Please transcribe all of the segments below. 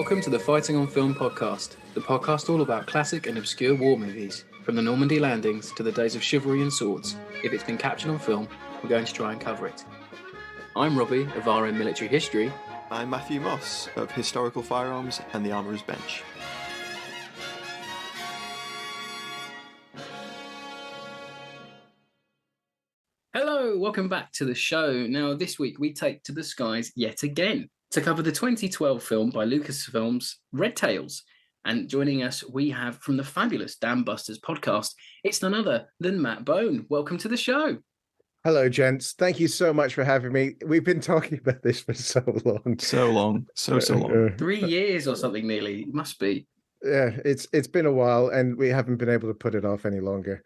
Welcome to the Fighting on Film podcast, the podcast all about classic and obscure war movies, from the Normandy landings to the days of chivalry and swords. If it's been captured on film, we're going to try and cover it. I'm Robbie of RM Military History. I'm Matthew Moss of Historical Firearms and the Armourer's Bench. Hello, welcome back to the show. Now, this week we take to the skies yet again to cover the 2012 film by Lucasfilm's Red Tails. And joining us, we have from the fabulous Damcasters podcast, it's none other than Matt Bone. Welcome to the show. Hello, gents. Thank you so much for having me. We've been talking about this for so long. So long. So 3 years or something nearly. It must be. Yeah, it's been a while and we haven't been able to put it off any longer.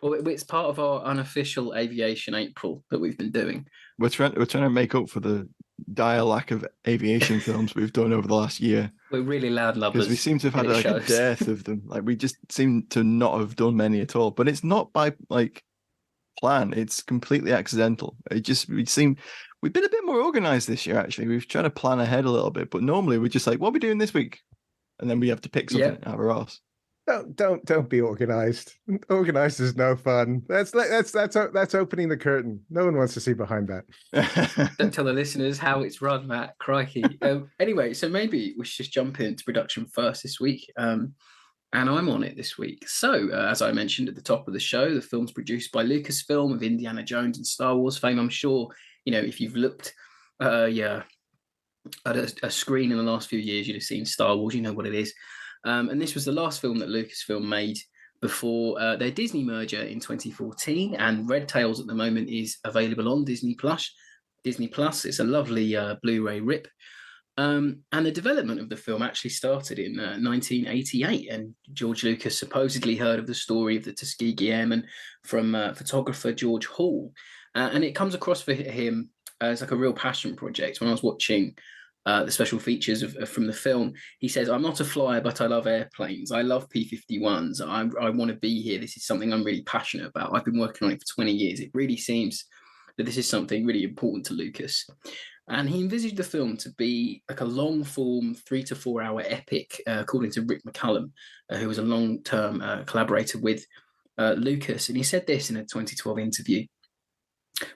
Well, it's part of our unofficial Aviation April that we've been doing. We're trying to make up for the dire lack of aviation films we've done over the last year. We're really loud lovers. Because we seem to have had a dearth of them. Like we just seem to not have done many at all. But it's not by plan. It's completely accidental. We've been a bit more organized this year. Actually, we've tried to plan ahead a little bit. But normally we're just like, what are we doing this week? And then we have to pick something out of our arse. Don't be organized. Organized is no fun. That's opening the curtain. No one wants to see behind that. Don't tell the listeners how it's run, Matt. Crikey. Anyway, so maybe we should just jump into production first this week. And I'm on it this week. So, as I mentioned at the top of the show, the film's produced by Lucasfilm of Indiana Jones and Star Wars fame. I'm sure, if you've looked at a screen in the last few years, you'd have seen Star Wars. You know what it is. And this was the last film that Lucasfilm made before their Disney merger in 2014. And Red Tails at the moment is available on Disney Plus. It's a lovely Blu-ray rip. And the development of the film actually started in 1988. And George Lucas supposedly heard of the story of the Tuskegee Airman from photographer George Hall. And it comes across for him as like a real passion project. When I was watching the special features from the film, he says, I'm not a flyer, but I love airplanes. I love P-51s. I want to be here. This is something I'm really passionate about. I've been working on it for 20 years. It really seems that this is something really important to Lucas. And he envisaged the film to be like a long-form 3 to 4 hour epic, according to Rick McCallum, who was a long-term collaborator with Lucas. And he said this in a 2012 interview.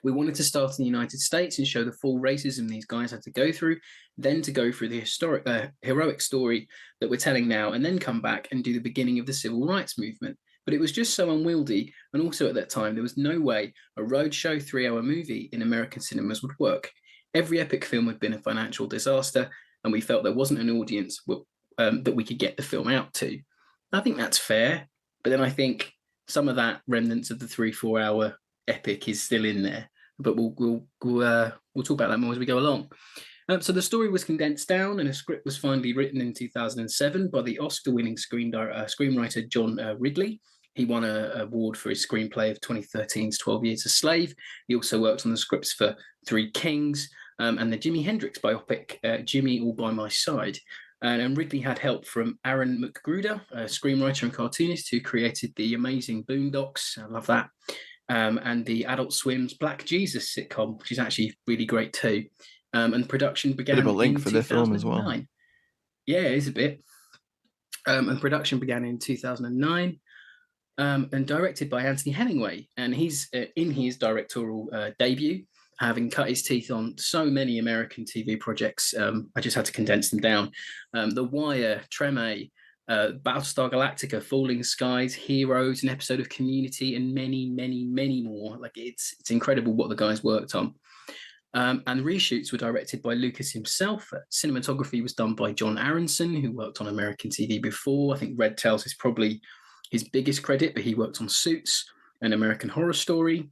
We wanted to start in the United States and show the full racism these guys had to go through, then to go through the heroic story that we're telling now, and then come back and do the beginning of the civil rights movement. But it was just so unwieldy, and also at that time, there was no way a roadshow 3-hour movie in American cinemas would work. Every epic film had been a financial disaster, and we felt there wasn't an audience that we could get the film out to. I think that's fair, but then I think some of that remnants of the 3-4 hour epic is still in there, but we'll talk about that more as we go along. So the story was condensed down, and a script was finally written in 2007 by the Oscar-winning screenwriter John Ridley. He won an award for his screenplay of 2013's 12 Years a Slave. He also worked on the scripts for Three Kings and the Jimi Hendrix biopic, Jimmy All By My Side. And Ridley had help from Aaron McGruder, a screenwriter and cartoonist who created the amazing Boondocks. I love that. And the Adult Swim's Black Jesus sitcom, which is actually really great too. And production began bit of a link for the film as well. Yeah, it is a bit. And production began in 2009 and directed by Anthony Hemingway. And he's in his directorial debut, having cut his teeth on so many American TV projects. I just had to condense them down. The Wire, Treme, Battlestar Galactica, Falling Skies, Heroes, an episode of Community, and many, many, many more. Like it's incredible what the guys worked on. And reshoots were directed by Lucas himself. Cinematography was done by John Aronson, who worked on American TV before. I think Red Tails is probably his biggest credit, but he worked on Suits and American Horror Story.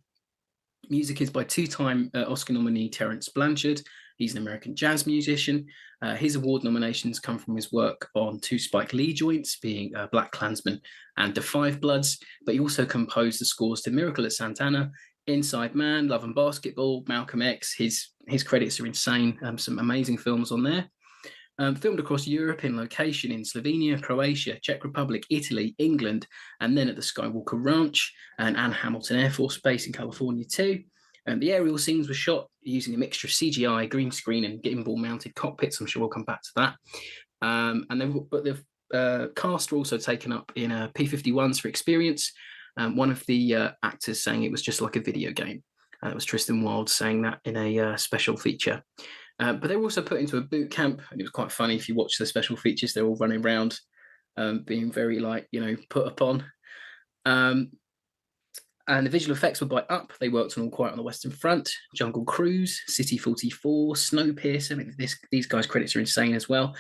Music is by two-time Oscar nominee Terence Blanchard. He's an American jazz musician. His award nominations come from his work on 2 Spike Lee joints, being Black Klansman and The Five Bloods, but he also composed the scores to Miracle at Santana, Inside Man, Love and Basketball, Malcolm X. His credits are insane. Some amazing films on there. Filmed across Europe in location in Slovenia, Croatia, Czech Republic, Italy, England, and then at the Skywalker Ranch and Anne Hamilton Air Force Base in California too. And the aerial scenes were shot using a mixture of CGI, green screen, and gimbal mounted cockpits. I'm sure we'll come back to that. But the cast were also taken up in P-51s for experience. One of the actors saying it was just like a video game. It was Tristan Wilde saying that in a special feature. But they were also put into a boot camp, and it was quite funny if you watch the special features. They're all running around, being very put upon. And the visual effects were by Up. They worked on All Quiet on the Western Front, Jungle Cruise, City 44, Snowpiercer. I mean, these guys' credits are insane as well.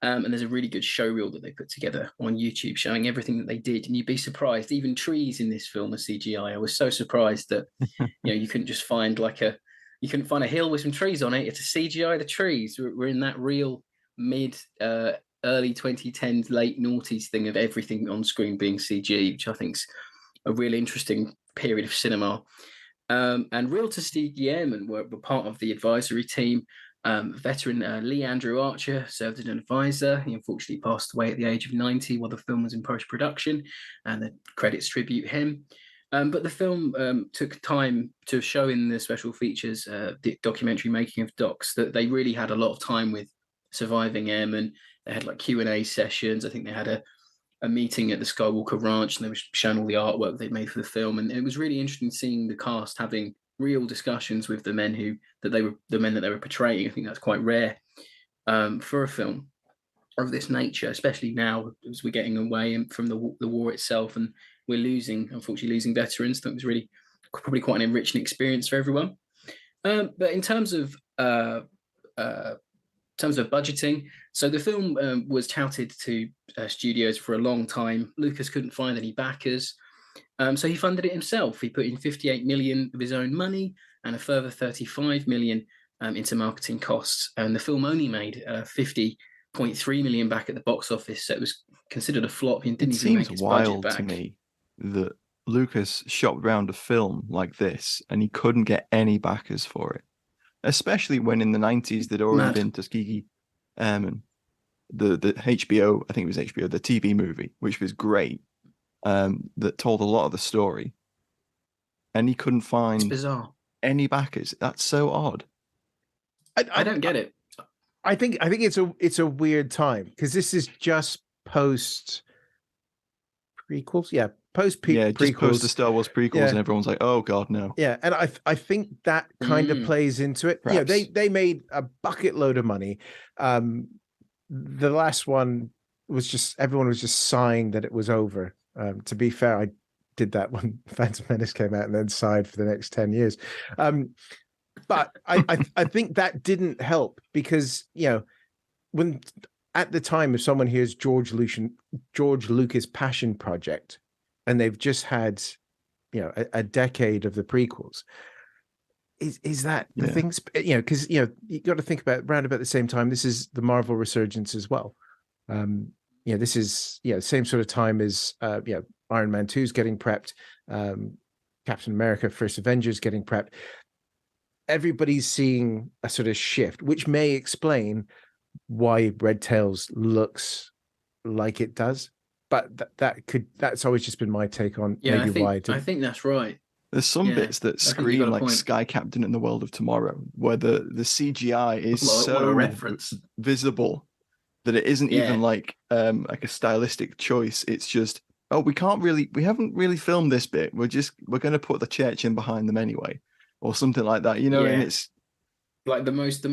And there's a really good show reel that they put together on YouTube showing everything that they did. And you'd be surprised, even trees in this film are CGI. I was so surprised that you couldn't just find you couldn't find a hill with some trees on it. It's a CGI the trees. We're in that real early 2010s, late noughties thing of everything on screen being CG, which I think's a really interesting period of cinema. And real Tuskegee Airmen were part of the advisory team. Veteran Lee Andrew Archer served as an advisor. He unfortunately passed away at the age of 90 while the film was in post-production, and the credits tribute him. But the film took time to show in the special features, the documentary Making of Docs, that they really had a lot of time with surviving airmen. They had Q&A sessions. I think they had a meeting at the Skywalker Ranch, and they were showing all the artwork they'd made for the film. And it was really interesting seeing the cast having real discussions with the men that they were portraying. I think that's quite rare for a film of this nature, especially now as we're getting away from the war itself, and we're unfortunately losing veterans. That was really probably quite an enriching experience for everyone. But in terms of budgeting, so the film was touted to studios for a long time. Lucas couldn't find any backers, so he funded it himself. He put in 58 million of his own money and a further 35 million into marketing costs, and the film only made 50.3 million back at the box office, so it was considered a flop. He didn't even make its budget back. It seems wild to me that Lucas shopped around a film like this and he couldn't get any backers for it, especially when in the 90s there'd already been Tuskegee Airman, the HBO, I think it was HBO, the TV movie, which was great, that told a lot of the story, and he couldn't find any backers. That's so odd. I don't get it. I think it's a weird time because this is just post prequels, prequels, just post the Star Wars prequels, and everyone's like, "Oh God, no!" Yeah, and I think that kind of plays into it. Perhaps. They made a bucket load of money. The last one was just everyone was just sighing that it was over. To be fair, I did that when Phantom Menace came out, and then sighed for the next 10 years. But I think that didn't help because when at the time, if someone hears George Lucas Passion Project, and they've just had a decade of the prequels, is that the things because you got to think about around about the same time this is the Marvel resurgence as well. This is same sort of time as Iron Man 2 is getting prepped, Captain America First Avengers getting prepped. Everybody's seeing a sort of shift, which may explain why Red Tails looks like it does, but that's always just been my take on why I think that's right. There's some bits that scream like Sky Captain in the World of Tomorrow, where the CGI is so visible that it isn't even like a stylistic choice. It's just, we haven't really filmed this bit. We're going to put the church in behind them anyway, or something like that, and it's like the most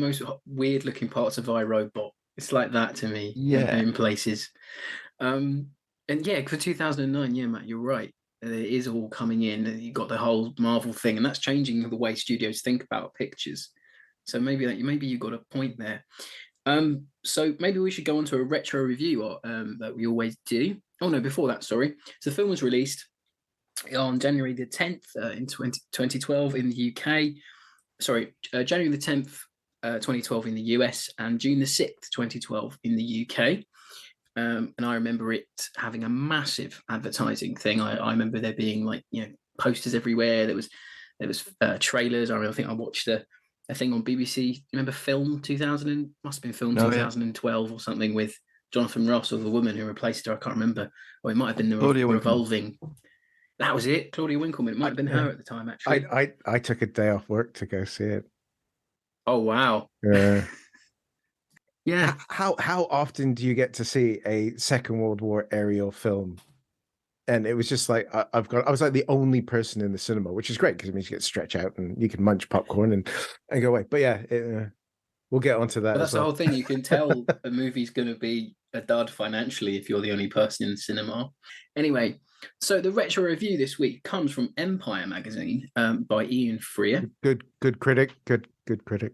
weird looking parts of iRobot. It's like that to me in places. And for 2009, Matt, you're right. It is all coming in. You've got the whole Marvel thing, and that's changing the way studios think about pictures. So maybe you got a point there. So maybe we should go on to a retro review that we always do. Oh no, before that, sorry. So the film was released on January the 10th in 2012 in the UK. Sorry, January the 10th, 2012 in the US, and June the 6th, 2012 in the UK. And I remember it having a massive advertising thing. I remember there being posters everywhere. There was trailers. I think I watched a thing on BBC. Remember Film 2000? Must have been Film 2012 or something with Jonathan Ross or the woman who replaced her. I can't remember. Or it might have been the revolving. That was it. Claudia Winkleman. It might have been her at the time, actually. I took a day off work to go see it. Oh wow. Yeah. Yeah. How often do you get to see a Second World War aerial film? And it was just like I was like the only person in the cinema, which is great because it means you get to stretch out and you can munch popcorn and go away. But yeah, we'll get onto that. But that's as well. the whole thing. You can tell a movie's going to be a dud financially if you're the only person in the cinema. Anyway, so the retro review this week comes from Empire magazine by Ian Freer. Good critic. Good critic.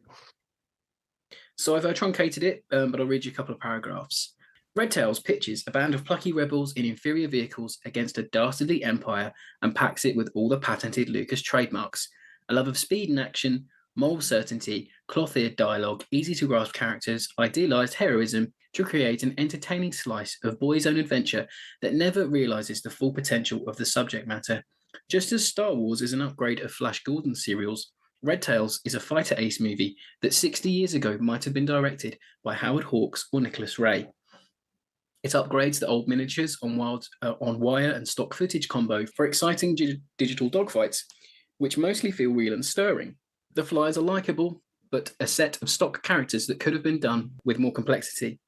So I've truncated it, but I'll read you a couple of paragraphs. Red Tails pitches a band of plucky rebels in inferior vehicles against a dastardly empire and packs it with all the patented Lucas trademarks: a love of speed and action, moral certainty, cloth-eared dialogue, easy-to-grasp characters, idealized heroism to create an entertaining slice of boys' own adventure that never realizes the full potential of the subject matter. Just as Star Wars is an upgrade of Flash Gordon serials, Red Tails is a fighter ace movie that 60 years ago might have been directed by Howard Hawks or Nicholas Ray. It upgrades the old miniatures on wire and stock footage combo for exciting digital dogfights, which mostly feel real and stirring. The flyers are likable, but a set of stock characters that could have been done with more complexity.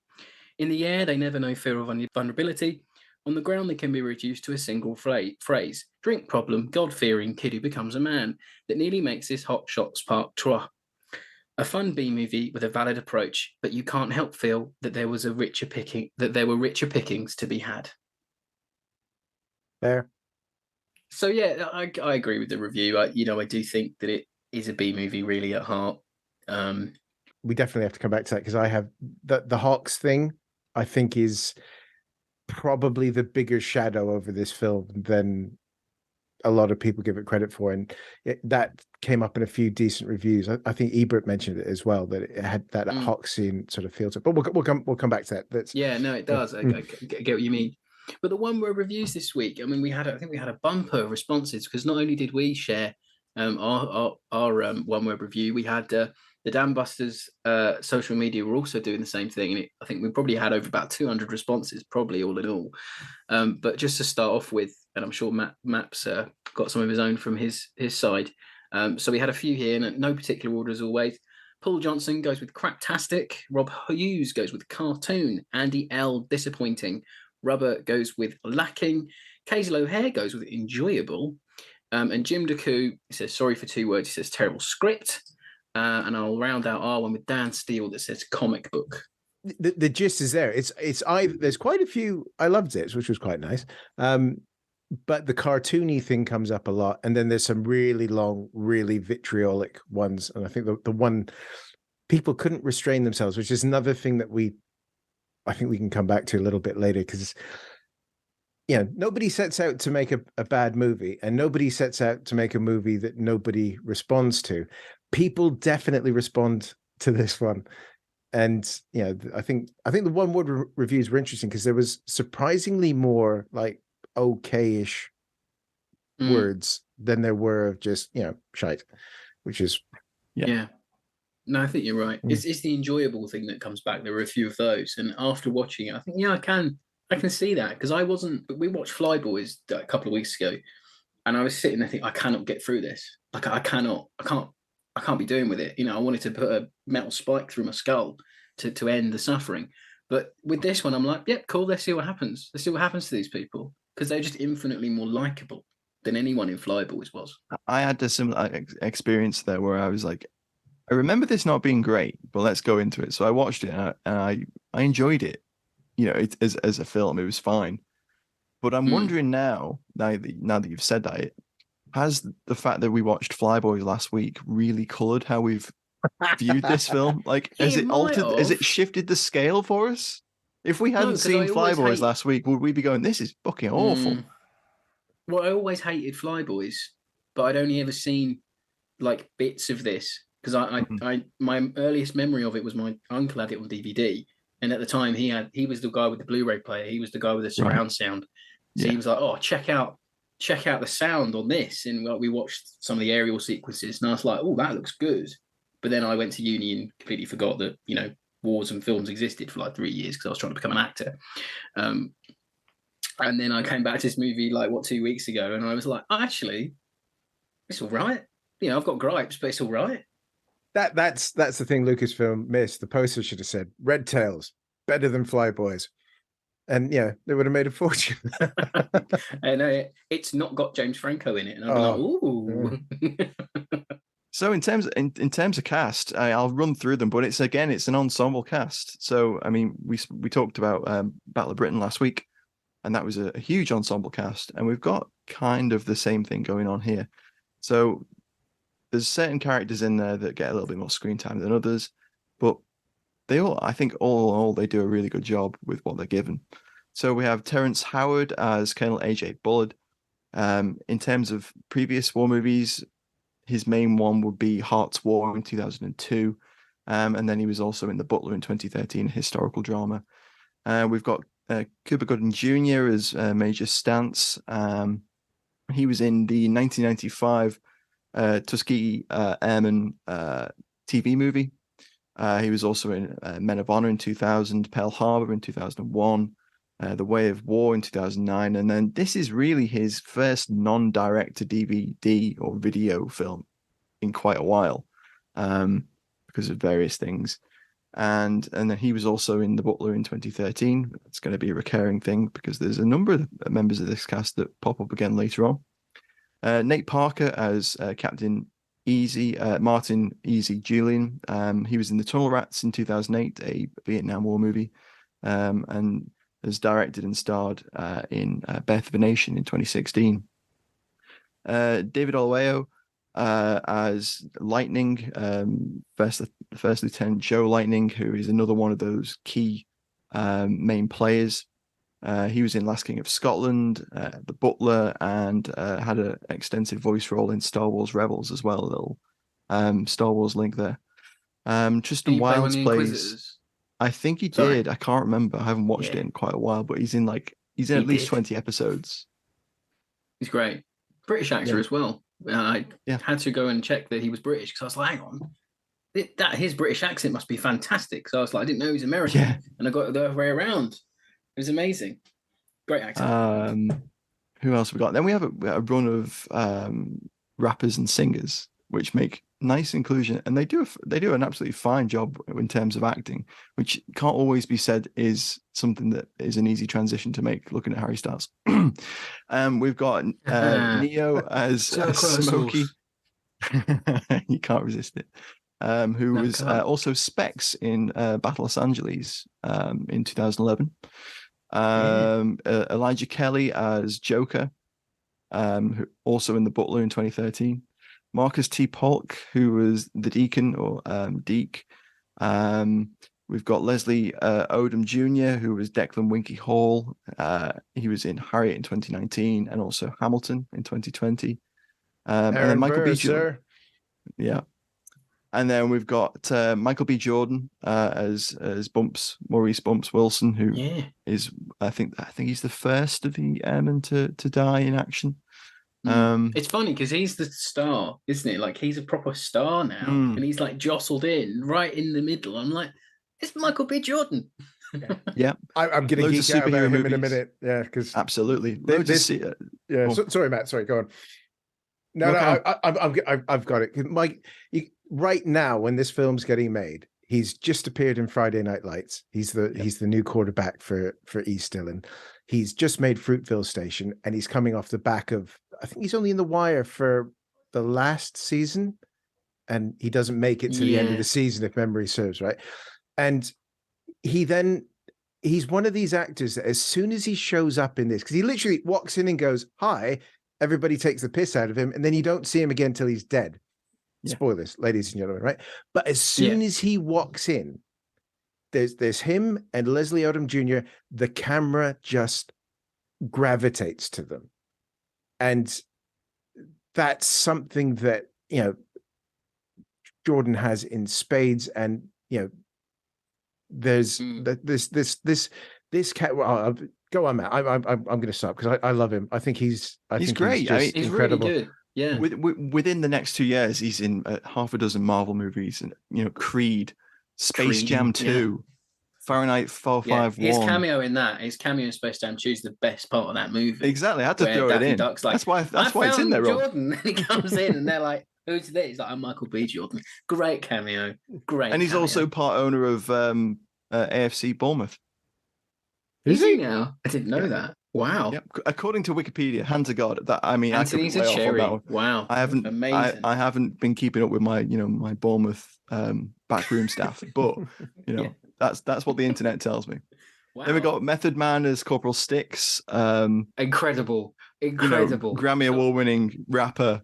In the air, they never know fear of vulnerability. On the ground, they can be reduced to a single phrase: drink problem, God-fearing kid who becomes a man, that nearly makes this Hot Shots Part 3. A fun B-movie with a valid approach, but you can't help feel that there were richer pickings to be had. There. So yeah, I agree with the review. I do think that it is a B-movie really at heart. We definitely have to come back to that because I have the Hawks thing. I think is probably the bigger shadow over this film than a lot of people give it credit for, and that came up in a few decent reviews. I think Ebert mentioned it as well, that it had that Hawk scene sort of feel to it. But we'll come back to that. Yeah, no, it does. I get what you mean. But the one word reviews this week, I mean, I think we had a bumper of responses because not only did we share our one word review, we had the Damcasters social media were also doing the same thing, and I think we probably had over about 200 responses, probably all in all. But just to start off with, and I'm sure Matt's got some of his own from his side. So we had a few here, and no particular order as always. Paul Johnson goes with craptastic. Rob Hughes goes with cartoon. Andy L, disappointing. Rubber goes with lacking. Casey O'Hare goes with enjoyable. And Jim DeCoo says, sorry for 2 words. He says, terrible script. And I'll round out our one with Dan Steele that says comic book. The gist is there. There's quite a few. I loved it, which was quite nice. But the cartoony thing comes up a lot. And then there's some really long, really vitriolic ones. And I think the one people couldn't restrain themselves, which is another thing that I think we can come back to a little bit later, because nobody sets out to make a bad movie, and nobody sets out to make a movie that nobody responds to. People definitely respond to this one. And I think the one word reviews were interesting because there was surprisingly more like okay-ish words than there were of just shite, which is yeah. No, I think you're right. It's the enjoyable thing that comes back. There were a few of those, and after watching it, I think I can see that, because we watched Flyboys a couple of weeks ago, and I was sitting there thinking, I cannot get through this. Like I can't be doing with it. I wanted to put a metal spike through my skull to end the suffering. But with this one, I'm like, yep, cool. Let's see what happens. Let's see what happens to these people, because they're just infinitely more likable than anyone in Flyboys was. I had a similar experience there where I was like, I remember this not being great, but let's go into it. So I watched it and I enjoyed it. As a film, it was fine. But I'm wondering now that you've said that, has the fact that we watched Flyboys last week really coloured how we've viewed this film? Like, has it altered? Has it shifted the scale for us? If we hadn't seen Flyboys last week, would we be going, "This is fucking awful"? Well, I always hated Flyboys, but I'd only ever seen like bits of this, because my earliest memory of it was my uncle had it on DVD, and at the time he was the guy with the Blu-ray player, he was the guy with the surround sound, so he was like, "Oh, check out the sound on this," and we watched some of the aerial sequences, and I was like, "Oh, that looks good." But then I went to uni and completely forgot that wars and films existed for like 3 years because I was trying to become an actor. And then I came back to this movie like 2 weeks ago, and I was like, oh, actually, it's all right. You know, I've got gripes, but it's all right. That's the thing Lucasfilm missed. The poster should have said Red Tails better than Flyboys, and yeah, they would have made a fortune. And it's not got James Franco in it, and I'm like, ooh. So in terms of cast, I'll run through them, but it's an ensemble cast. So I mean, we talked about Battle of Britain last week, and that was a huge ensemble cast, and we've got kind of the same thing going on here. So there's certain characters in there that get a little bit more screen time than others, but they all, I think, all in all, they do a really good job with what they're given. So we have Terrence Howard as Colonel A.J. Bullard. In terms of previous war movies, his main one would be Heart's War in 2002. And then he was also in The Butler in 2013, a historical drama. We've got Cuba Gooding Jr. as Major Stance. He was in the 1995 Tuskegee Airman TV movie. He was also in Men of Honor in 2000, Pearl Harbor in 2001, The Way of War in 2009. And then this is really his first non-direct-to-DVD or video film in quite a while because of various things. And then he was also in The Butler in 2013. It's going to be a recurring thing because there's a number of members of this cast that pop up again later on. Nate Parker as Captain Easy, Martin Easy Julian. He was in The Tunnel Rats in 2008, a Vietnam War movie, and has directed and starred in Birth of a Nation in 2016. David Olweo as Lightning, First Lieutenant Joe Lightning, who is another one of those key main players. He was in Last King of Scotland, The Butler, and had an extensive voice role in Star Wars Rebels as well. A little Star Wars link there. Tristan Wilds plays. I think he did. I can't remember. I haven't watched it in quite a while, but he's in at least 20 episodes. He's great. British actor as well. I had to go and check that he was British because I was like, hang on. His British accent must be fantastic. So I was like, I didn't know he was American. And I got it the other way around. It was amazing. Great actor. Who else we got? Then we have a run of rappers and singers, which make nice inclusion, and they do an absolutely fine job in terms of acting, which can't always be said is something that is an easy transition to make. Looking at Harry Styles, we've got Neo as Smokey. You can't resist it. Who was also Specs in Battle Los Angeles in 2011. Elijah Kelly as Joker, who also in The Butler in 2013. Marcus T. Polk, who was the Deacon or Deke. We've got Leslie Odom Jr., who was Declan Winky Hall. He was in Harriet in 2019 and also Hamilton in 2020. And then Michael B. Jordan. Yeah. And then we've got Michael B. Jordan as Bumps, Maurice Bumps Wilson, who is I think he's the first of the airmen to die in action. It's funny because he's the star, isn't it? Like he's a proper star now, and he's like jostled in right in the middle. I'm like, it's Michael B. Jordan. Yeah, I'm going to geek out about him in a minute. Yeah, because absolutely. Sorry, Matt. Sorry, go on. No, I've got it. Mike, right now when this film's getting made, he's just appeared in Friday Night Lights. He's the new quarterback for East Dillon. He's just made Fruitville Station, and he's coming off the back of, I think he's only in The Wire for the last season, and he doesn't make it to the end of the season if memory serves, right? And he's one of these actors that as soon as he shows up in this, because he literally walks in and goes, "Hi," everybody takes the piss out of him, and then you don't see him again till he's dead. Spoilers, ladies and gentlemen, right? But as soon as he walks in, there's him and Leslie Odom Jr. The camera just gravitates to them, and that's something that Jordan has in spades. And there's this cat. Well, go on, Matt. I'm going to stop because I love him. I think he's great. He's incredible. Really good. Yeah. Within the next 2 years, he's in half a dozen Marvel movies, and Creed, Space Jam 2. Fahrenheit 451. His cameo in that, his cameo in Space Jam 2 is the best part of that movie. Exactly, I had to where throw Daffy it in. Duck's like, That's why it's in there, Rob. Jordan. And he comes in and they're like, who's this? He's like, I'm Michael B. Jordan. Great cameo. Great. And he's cameo. also part owner of AFC Bournemouth. Is he now? I didn't know that. Wow. Yep. According to Wikipedia, hand to God, that Anthony's I could a way cherry. off on that one. Wow. I haven't Amazing. I haven't been keeping up with my my Bournemouth backroom staff, but that's what the internet tells me. Wow. Then we got Method Man as Corporal Sticks. Incredible. Grammy Award-winning rapper,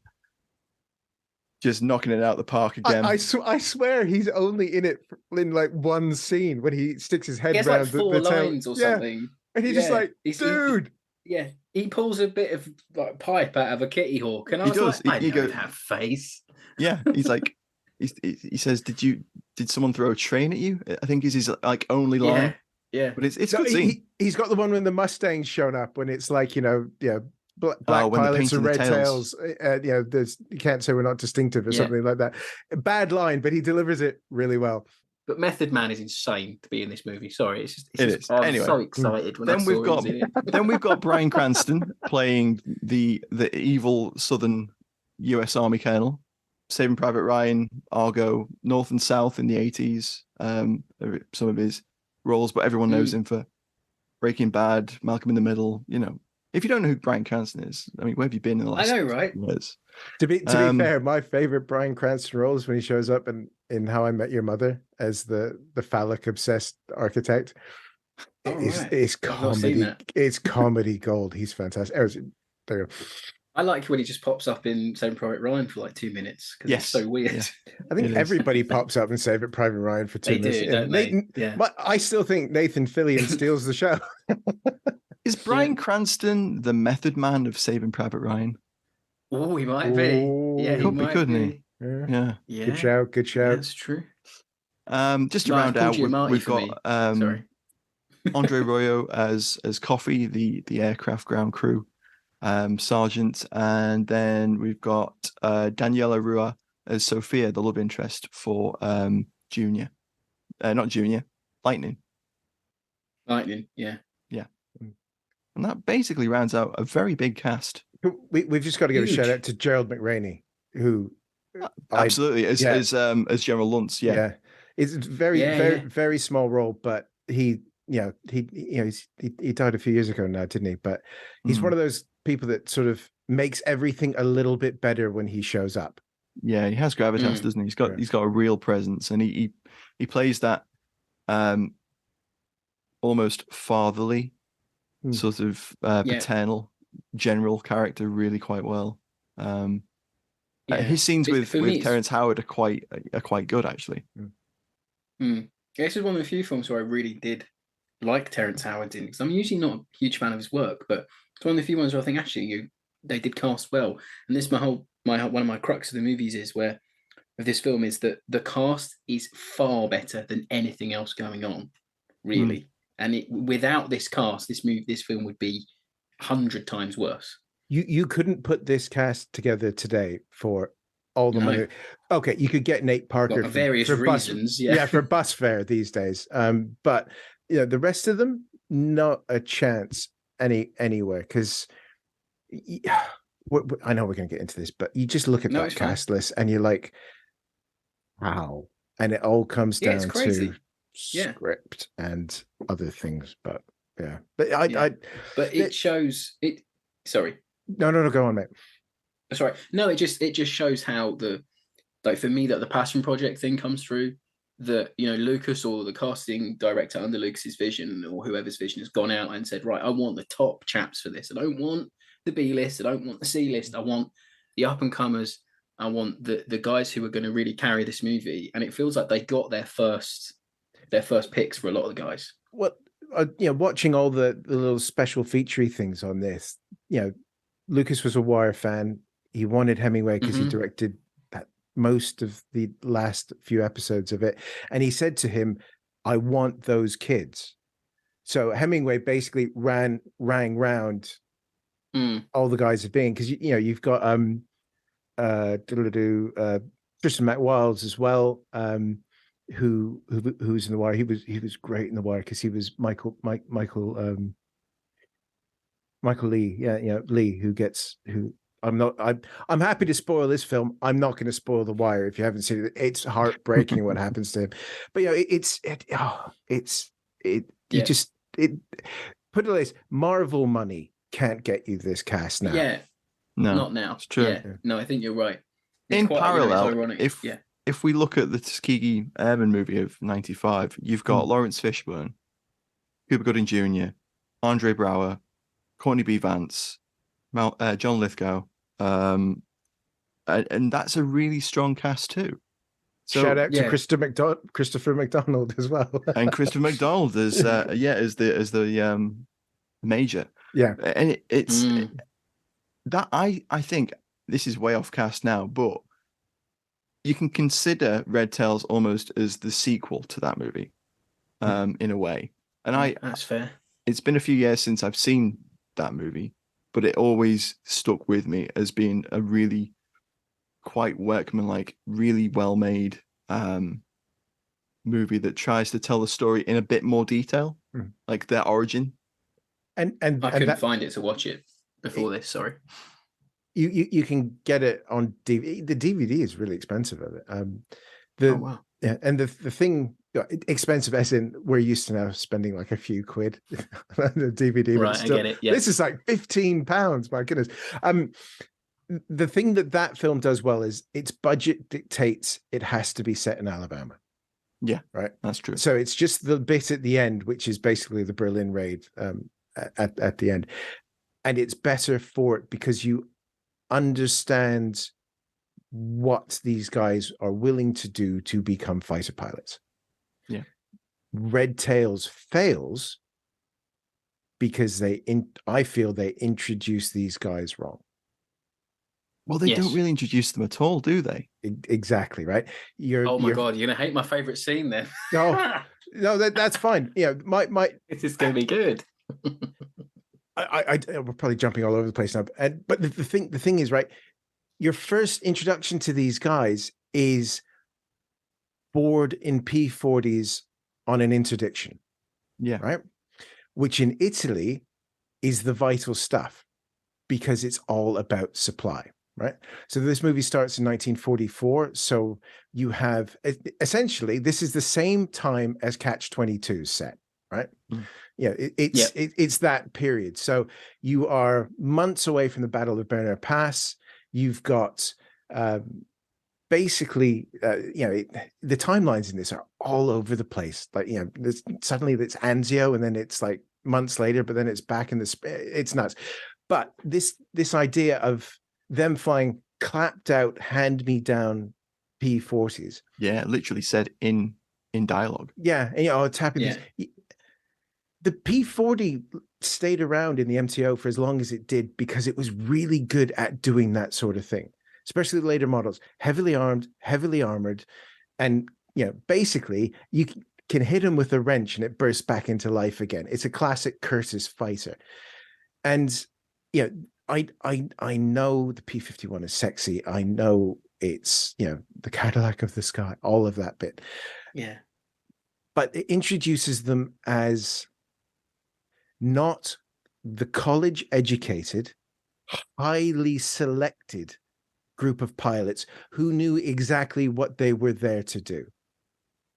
just knocking it out the park again. I swear he's only in it in like one scene when he sticks his head He has around like four the lines tail. or something. And he's just like, dude. He pulls a bit of like pipe out of a kitty hawk, and I was does. like, I don't have face. Yeah, he's like, he says, "Did someone throw a train at you?" I think is his like only line. Yeah. But it's a good scene. He's got the one when the Mustang's shown up when it's like black when pilots and red tails. tails. You can't say we're not distinctive or something like that. Bad line, but he delivers it really well. But Method Man is insane to be in this movie. Sorry, it's is. I'm Anyway, so excited when then we've got Bryan Cranston playing the evil Southern U.S. Army colonel, Saving Private Ryan, Argo, North and South in the 80s. Some of his roles, but everyone knows him for Breaking Bad, Malcolm in the Middle. If you don't know who Bryan Cranston is, I mean, where have you been in the last? I know, right? Years? To be fair, my favorite Bryan Cranston role is when he shows up in How I Met Your Mother as the phallic obsessed architect. It's comedy. It's comedy gold. He's fantastic. There you go. I like when he just pops up in Saving Private Ryan for like 2 minutes because it's so weird. Yeah. I think everybody pops up in Saving Private Ryan for 2 minutes. They do, don't they? Yeah. But I still think Nathan Fillion steals the show. Is Bryan Cranston the Method Man of Saving Private Ryan? Oh, he might be. Yeah, he might couldn't be. Yeah. Good shout. That's true. Just to round out, we've got Andre Royo as Coffee, the aircraft ground crew sergeant, and then we've got Daniela Rua as Sophia, the love interest for Junior. Not Junior, Lightning. Yeah. And that basically rounds out a very big cast. We've just got to give a shout out to Gerald McRaney, who absolutely as General Luntz. Yeah, it's very small role, but he died a few years ago now, didn't he? But he's one of those people that sort of makes everything a little bit better when he shows up. Yeah, he has gravitas, doesn't he? He's got a real presence, and he plays that almost fatherly sort of paternal general character really quite well. His scenes with Terrence Howard are quite good, actually. This is one of the few films where I really did like Terrence Howard in, because I'm usually not a huge fan of his work, but it's one of the few ones where I think actually they did cast well. And this one of my crux of the movies is where of this film is that the cast is far better than anything else going on, really. And without this cast, this film would be 100 times worse. You couldn't put this cast together today for all the money. Okay, you could get Nate Parker for various reasons, for bus fare these days. But the rest of them, not a chance anywhere, because I know we're going to get into this, but you just look at that cast list and you're like, wow, and it all comes down to script and other things. But but it shows it. Sorry. No, go on, mate. Sorry. No, it just shows how for me that the passion project thing comes through. That Lucas or the casting director under Lucas's vision or whoever's vision has gone out and said, right, I want the top chaps for this. I don't want the B list. I don't want the C list. I want the up and comers. I want the guys who are going to really carry this movie. And it feels like they got their first picks for a lot of the guys. Well, watching all the little special featurey things on this, Lucas was a Wire fan. He wanted Hemingway because he directed most of the last few episodes of it. And he said to him, I want those kids. So Hemingway basically rang round all the guys have been, because you've got Tristan McWilds as well, who's in The Wire. He was great in The Wire because he was Michael Lee. Yeah, Lee, who I'm happy to spoil this film. I'm not going to spoil The Wire if you haven't seen it. It's heartbreaking what happens to him. But Yeah. it put it like this, Marvel money can't get you this cast now. Yeah. No, Not now. it's true. Yeah. No, I think you're right. It's In quite, parallel, it's ironic. if we look at the Tuskegee Airman movie of '95, you've got Lawrence Fishburne, Cuba Gooding Jr., Andre Braugher, Courtney B. Vance, John Lithgow, and that's a really strong cast too. So, shout out to Christopher McDonald as well, and Christopher McDonald as the major. Yeah, and it's that I think this is way off cast now, but you can consider Red Tails almost as the sequel to that movie, in a way. And that's fair. It's been a few years since I've seen that movie, but it always stuck with me as being a really quite workmanlike, really well made movie that tries to tell the story in a bit more detail, like their origin. And I couldn't find it to watch it before this. Sorry. You can get it on DVD. The DVD is really expensive of it. Oh wow. Yeah, and the thing, expensive as in we're used to now spending like a few quid on the DVD. Right, still, I get it. Yeah. This is like £15. My goodness. The thing that film does well is its budget dictates it has to be set in Alabama. Yeah, right. That's true. So it's just the bit at the end, which is basically the Berlin raid at the end, and it's better for it because you understand what these guys are willing to do to become fighter pilots. Yeah. Red Tails fails because I feel they introduce these guys wrong. Well, they don't really introduce them at all, do they? Exactly, right? Oh my God, you're gonna hate my favorite scene then. No, that's fine. Yeah, my this is gonna be good. We're probably jumping all over the place now, but the thing is, right? Your first introduction to these guys is board in P-40s on an interdiction. Yeah. Right? Which in Italy is the vital stuff because it's all about supply, right? So this movie starts in 1944. So you have essentially, this is the same time as Catch-22 set, right? Yeah, it's that period. So you are months away from the Battle of Berner Pass. You've got basically, the timelines in this are all over the place. Like, suddenly it's Anzio, and then it's like months later, but then it's back in it's nuts. But this idea of them flying clapped out, hand-me-down P-40s. Yeah, literally said in dialogue. Yeah, and, it's happening. Yeah. The P-40 stayed around in the MTO for as long as it did because it was really good at doing that sort of thing, especially the later models, heavily armed, heavily armored. And, basically you can hit them with a wrench and it bursts back into life again. It's a classic Curtiss fighter. And, I know the P-51 is sexy. I know it's, the Cadillac of the sky, all of that bit. Yeah. But it introduces them as not the college-educated, highly selected group of pilots who knew exactly what they were there to do.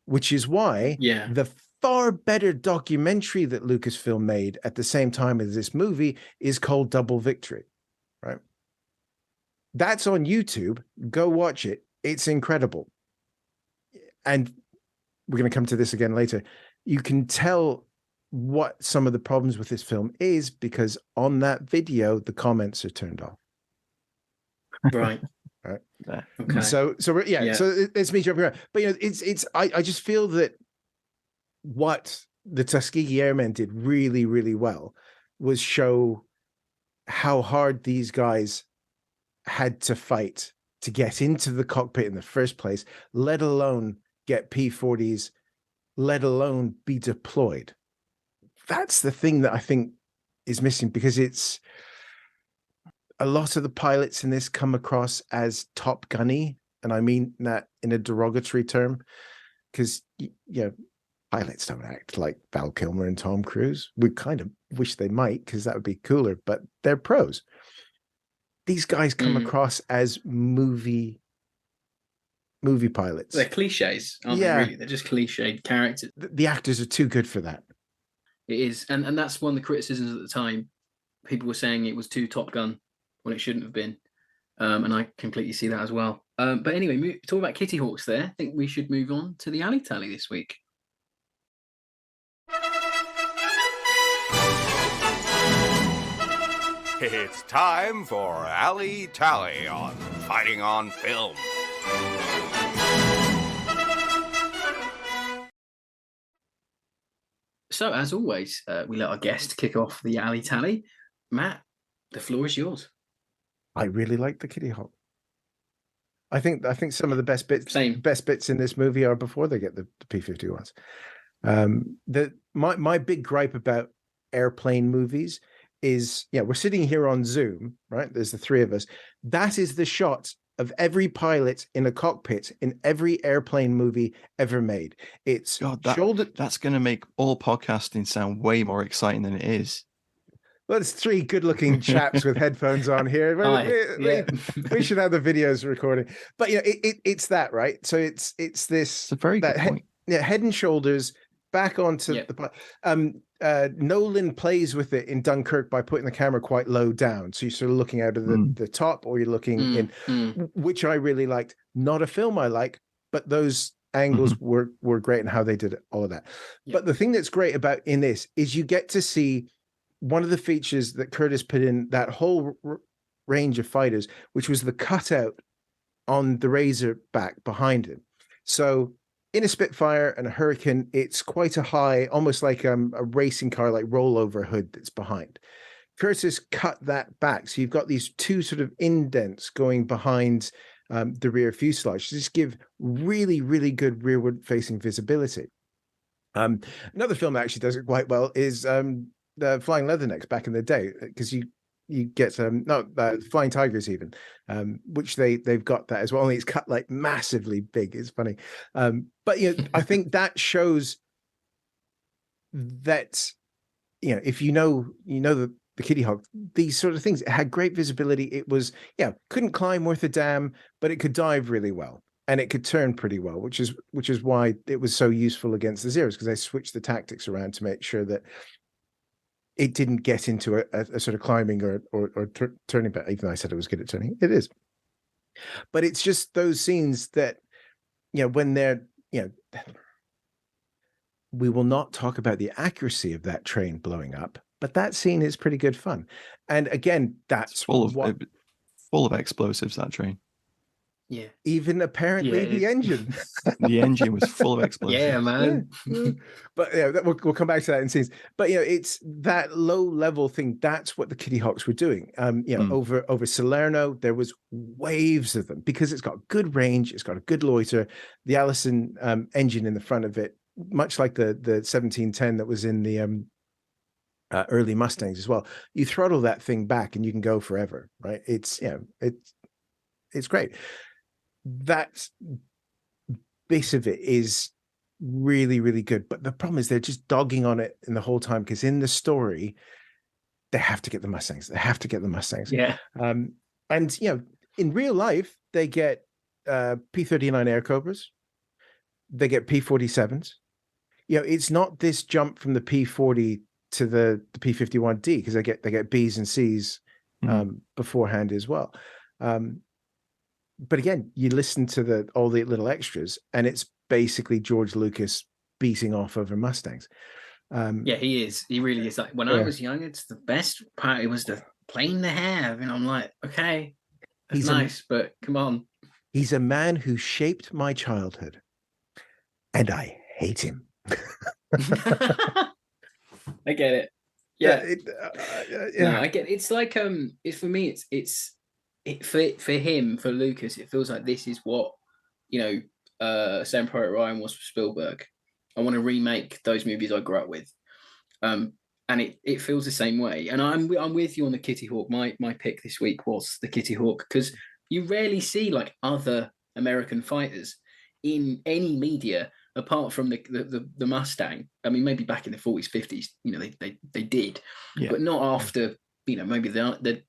Which is why the far better documentary that Lucasfilm made at the same time as this movie is called Double Victory, right? That's on YouTube. Go watch it. It's incredible. And we're going to come to this again later. You can tell what some of the problems with this film is because on that video, the comments are turned off. Right. Right. Okay. So so it's me jumping around. But I just feel that what the Tuskegee Airmen did really, really well was show how hard these guys had to fight to get into the cockpit in the first place, let alone get P-40s, let alone be deployed. That's the thing that I think is missing because it's a lot of the pilots in this come across as Top Gunny, and I mean that in a derogatory term, because pilots don't act like Val Kilmer and Tom Cruise. We kind of wish they might, because that would be cooler, but they're pros. These guys come across as movie pilots. They're cliches, aren't they, really? They're just cliched characters. The actors are too good for that. It is. And that's one of the criticisms at the time. People were saying it was too Top Gun when it shouldn't have been. And I completely see that as well. But anyway, talk about Kitty Hawks there. I think we should move on to the Alley Tally this week. It's time for Alley Tally on Fighting on Film. So, as always, we let our guest kick off the Alley Tally. Matt, the floor is yours. I really like the Kitty Hawk. I think some of the best bits in this movie are before they get the P-51s. My big gripe about airplane movies is, we're sitting here on Zoom, right? There's the three of us. That is the shot of every pilot in a cockpit in every airplane movie ever made. It's that's going to make all podcasting sound way more exciting than it is. Well, it's three good-looking chaps with headphones on here. We should have the videos recording. But it's that, right? So it's this. It's a very good point. Head and shoulders back onto the. Nolan plays with it in Dunkirk by putting the camera quite low down, so you're sort of looking out of the top, or you're looking in, which I really liked. Not a film I like, but those angles were great, and how they did it, all of that. But the thing that's great about in this is you get to see one of the features that Curtis put in that whole range of fighters, which was the cutout on the Razorback behind him. So in a Spitfire and a Hurricane, it's quite a high, almost like a racing car, like rollover hood that's behind. Curtis cut that back. So you've got these two sort of indents going behind the rear fuselage to just give really, really good rearward facing visibility. Another film that actually does it quite well is the Flying Leathernecks back in the day, because you get Flying Tigers even, which they've got that as well. Only it's cut like massively big. It's funny, but I think that shows that if you know the Kitty Hawk, these sort of things. It had great visibility. It was couldn't climb worth a damn, but it could dive really well. And it could turn pretty well, which is why it was so useful against the Zeros, because they switched the tactics around to make sure that it didn't get into a sort of climbing or turning back, even though I said it was good at turning. It is. But it's just those scenes that, when they're, we will not talk about the accuracy of that train blowing up, but that scene is pretty good fun. And again, that's full of explosives, that train. Yeah. Even apparently the engine. The engine was full of explosives. Yeah, man. But we'll come back to that in scenes. But it's that low level thing. That's what the Kitty Hawks were doing. Over Salerno, there was waves of them because it's got good range. It's got a good loiter. The Allison engine in the front of it, much like the 1710 that was in the early Mustangs as well. You throttle that thing back and you can go forever, right? It's great. That base of it is really, really good. But the problem is they're just dogging on it in the whole time, because in the story, they have to get the Mustangs. Yeah. And in real life, they get P-39 Air Cobras. They get P-47s. It's not this jump from the P-40 to the P-51D, because they get Bs and Cs beforehand as well. But again, you listen to all the little extras, and it's basically George Lucas beating off over Mustangs. He is. He really is. Like, when I was young, it's the best part. It was the plane to have, and I'm like, okay, that's nice, but come on. He's a man who shaped my childhood, and I hate him. I get it. Yeah, No, I get it. It's like it's for me. For him, for Lucas, it feels like this is what Saving Private Ryan was for Spielberg. I want to remake those movies I grew up with, and it feels the same way. And I'm with you on the Kitty Hawk. My pick this week was the Kitty Hawk, because you rarely see like other American fighters in any media apart from the Mustang. I mean, maybe back in the 40s, 50s, they did, but not after, maybe the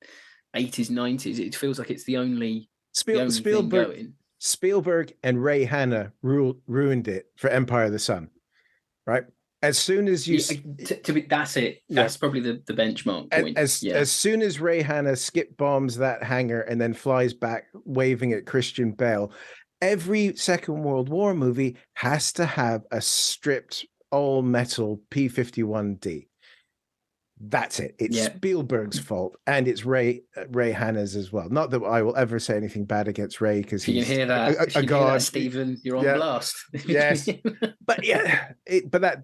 80s, 90s. It feels like it's the only thing going. Spielberg and Ray Hanna ruined it for Empire of the Sun, right? As soon as you that's it. That's probably the benchmark point. As soon as Ray Hanna skip bombs that hangar and then flies back waving at Christian Bale, every Second World War movie has to have a stripped all metal P-51D. That's it. It's Spielberg's fault, and it's Ray Hanna's as well. Not that I will ever say anything bad against Ray, because he's hear that. a god. That, Stephen, you're on blast. Yes, but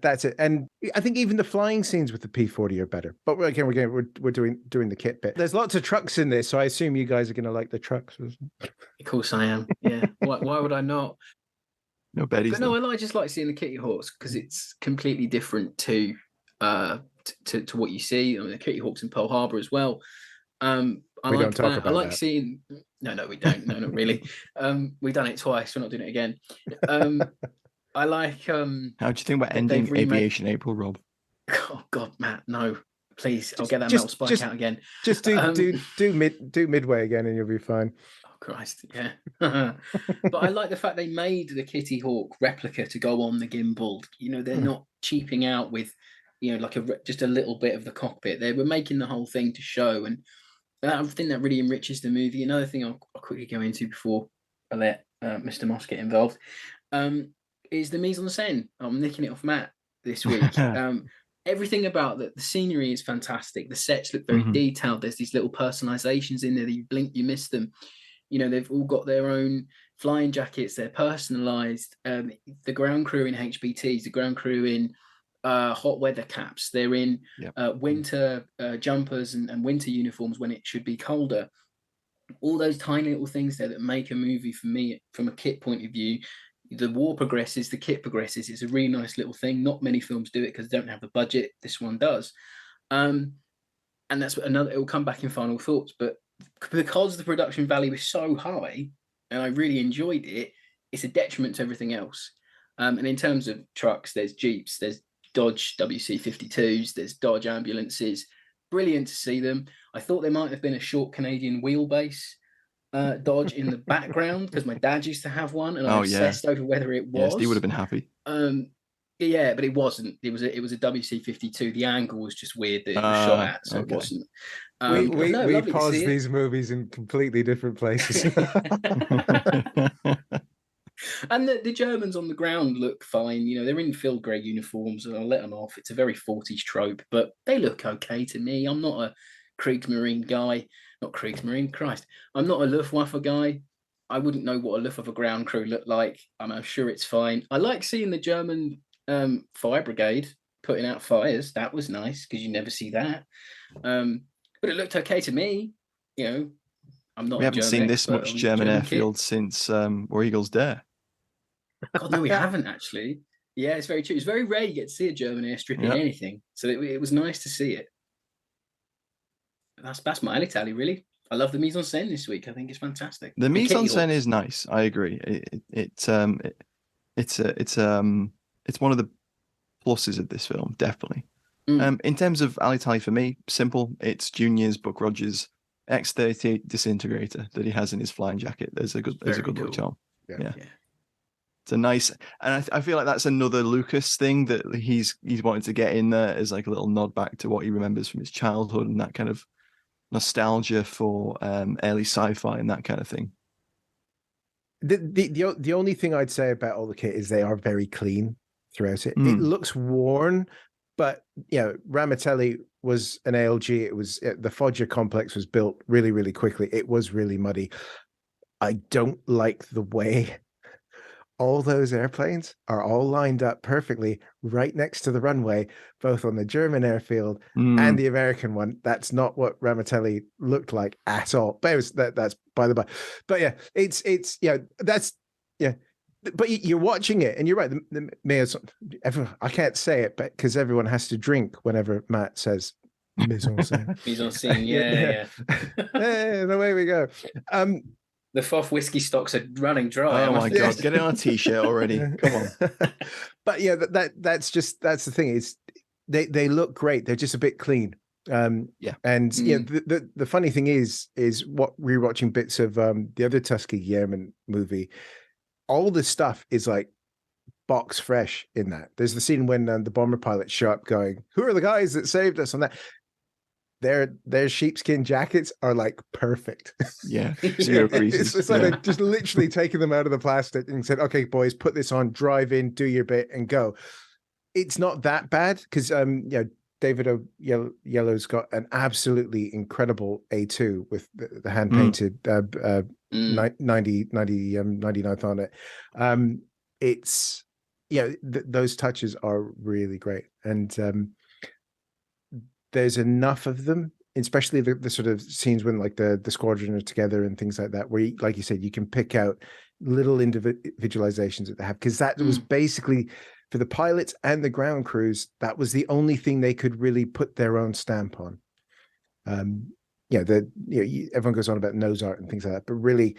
that's it. And I think even the flying scenes with the P-40 are better. But again, we're doing the kit bit. There's lots of trucks in this, so I assume you guys are going to like the trucks. Of course, I am. Yeah. Why would I not? No Betty's. But no, I just like seeing the Kitty Hawks because it's completely different to what you see. I mean, the Kitty Hawks in Pearl Harbor as well. We don't talk about I like that. seeing. No, we don't. No, not really. We've done it twice. We're not doing it again. I like. How do you think about ending Aviation April, Rob? Oh God, Matt, no, please. I'll get that metal spike out again. Just do Midway again, and you'll be fine. Oh Christ, yeah. But I like the fact they made the Kitty Hawk replica to go on the gimbal. They're not cheaping out with. Like just a little bit of the cockpit. They were making the whole thing to show, and I think that really enriches the movie. Another thing I'll quickly go into before I let Mr. Moss get involved is the mise en scène. I'm nicking it off Matt this week. Everything about the scenery is fantastic. The sets look very detailed. There's these little personalizations in there that you blink, you miss them. They've all got their own flying jackets. They're personalized. The ground crew in HBTs, the ground crew in hot weather caps. They're in winter jumpers and winter uniforms when it should be colder. All those tiny little things there that make a movie, for me, from a kit point of view. The war progresses, the kit progresses. It's a really nice little thing. Not many films do it because they don't have the budget. This one does. And that's another, it will come back in final thoughts. But because the production value is so high and I really enjoyed it, it's a detriment to everything else. And in terms of trucks, there's Jeeps, there's Dodge WC-52s, there's Dodge ambulances. Brilliant to see them. I thought there might have been a short Canadian wheelbase Dodge in the background because my dad used to have one, and I obsessed over whether it was. Yes, he would have been happy. Yeah, but it wasn't. It was a WC-52. The angle was just weird that it was shot at, so it wasn't. We pause these movies in completely different places. And the Germans on the ground look fine. They're in field grey uniforms, and I'll let them off. It's a very 40s trope, but they look okay to me. I'm not a Kriegsmarine guy. Not Kriegsmarine, Christ. I'm not a Luftwaffe guy. I wouldn't know what a Luftwaffe ground crew look like. I'm sure it's fine. I like seeing the German fire brigade putting out fires. That was nice because you never see that. But it looked okay to me. I'm not. We haven't seen this much German airfield since War Eagles Dare. God, no, we haven't actually. Yeah, it's very true. It's very rare you get to see a German airstrip in anything. So it was nice to see it. That's my alley tally, really. I love the mise en scène this week. I think it's fantastic. The mise en scène is nice. I agree. It's one of the pluses of this film, definitely. In terms of alley tally for me, simple. It's Junior's Buck Rogers X-38 disintegrator that he has in his flying jacket. There's a good look to him. Yeah. It's a nice, and I feel like that's another Lucas thing that he's wanted to get in there as like a little nod back to what he remembers from his childhood and that kind of nostalgia for early sci-fi and that kind of thing. The only thing I'd say about all the kit is they are very clean throughout it. It looks worn, but Ramatelli was an ALG. It was the Foggia complex was built really, really quickly. It was really muddy. I don't like the way all those airplanes are all lined up perfectly right next to the runway, both on the German airfield and the American one. That's not what Ramatelli looked like at all. But it was that's by the by. But yeah, it's But you're watching it, and you're right. The mayor's I can't say it, but because everyone has to drink whenever Matt says mise en scène. Mise en scène, yeah. Hey, away we go. The Foff whiskey stocks are running dry. Oh my god, get it on a t-shirt already. Come on. But yeah, that's the thing, is they look great. They're just a bit clean. And the funny thing is what rewatching bits of the other Tuskegee Airman movie, all the stuff is like box fresh in that. There's the scene when the bomber pilots show up going, "Who are the guys that saved us?" on that. Their sheepskin jackets are like perfect. Yeah, zero creases. It's like they've just literally taken them out of the plastic and said, "Okay, boys, put this on, drive in, do your bit, and go." It's not that bad because David Yellow's got an absolutely incredible A2 with the hand painted 99th on it. It's those touches are really great, and there's enough of them, especially the sort of scenes when like the squadron are together and things like that, where you, like you said, you can pick out little individualizations that they have, because that was basically, for the pilots and the ground crews, that was the only thing they could really put their own stamp on. Everyone goes on about nose art and things like that, but really,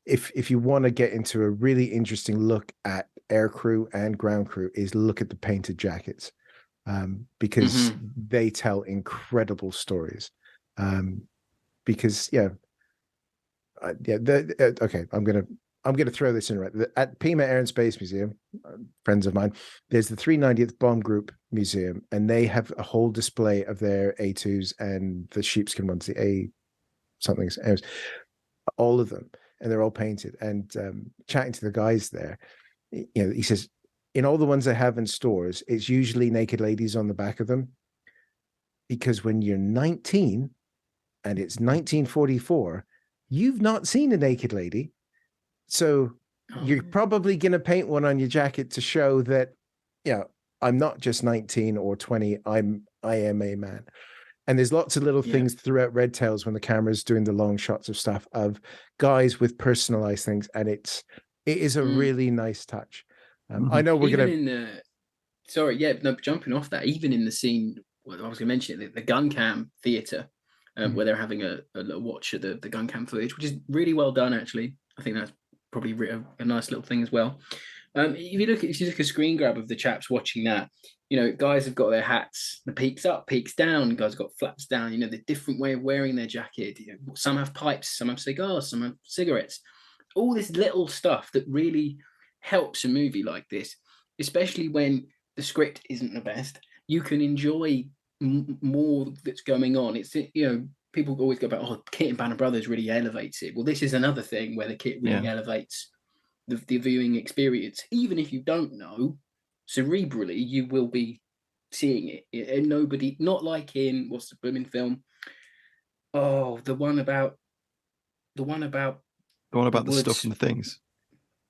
if you want to get into a really interesting look at air crew and ground crew, is look at the painted jackets. Because they tell incredible stories. Okay, I'm gonna throw this in right at Pima Air and Space Museum, friends of mine. There's the 390th Bomb Group Museum, and they have a whole display of their A2s and the sheepskin ones, the A somethings, all of them, and they're all painted. And chatting to the guys there, he says, in all the ones I have in stores, it's usually naked ladies on the back of them, because when you're 19 and it's 1944, you've not seen a naked lady. So you're probably going to paint one on your jacket to show that, I'm not just 19 or 20, I am a man. And there's lots of little things throughout Red Tails when the camera's doing the long shots of stuff of guys with personalized things. And it is a really nice touch. I know we're going to... jumping off that, even in the scene, I was going to mention it, the gun cam theatre, where they're having a little watch at the gun cam footage, which is really well done, actually. I think that's probably a nice little thing as well. If you look at a screen grab of the chaps watching that, guys have got their hats, the peaks up, peaks down, guys have got flaps down, the different way of wearing their jacket. Some have pipes, some have cigars, some have cigarettes. All this little stuff that really helps a movie like this, especially when the script isn't the best. You can enjoy more that's going on. It's people always go about, Kit and Banner Brothers really elevates it. Well, this is another thing where the kit really elevates the viewing experience. Even if you don't know, cerebrally you will be seeing it. And nobody, not like in what's the blooming film? Oh, the one about the stuff and the things.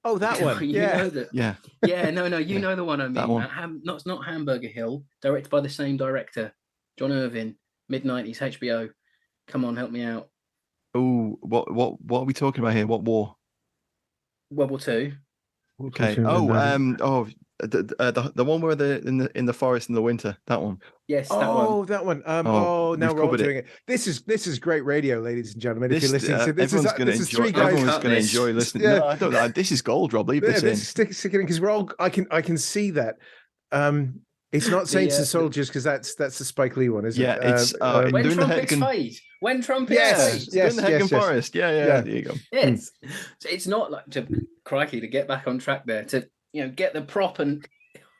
Oh, that one. You know the one I mean. That one. It's not Hamburger Hill, directed by the same director, John Irvin, mid-90s, HBO. Come on, help me out. Oh, what are we talking about here? What war? World War II. Okay. The one where they're in the forest in the winter. That one. Yes, that one. That one. Now we're all doing it. This is great radio, ladies and gentlemen. If you're listening to this, everyone's going to enjoy listening. Yeah. No, I don't know. This is gold, Rob. Leave this in. Stick it in, because we're all. I can see that. It's not Saints and Soldiers, because that's the Spike Lee one, isn't it? Yeah, it's when trumpets fade. When trumpets fade. Yes, the Heggen Forest. Yeah. There you go. Yes. So it's not like to get back on track there, to get the prop and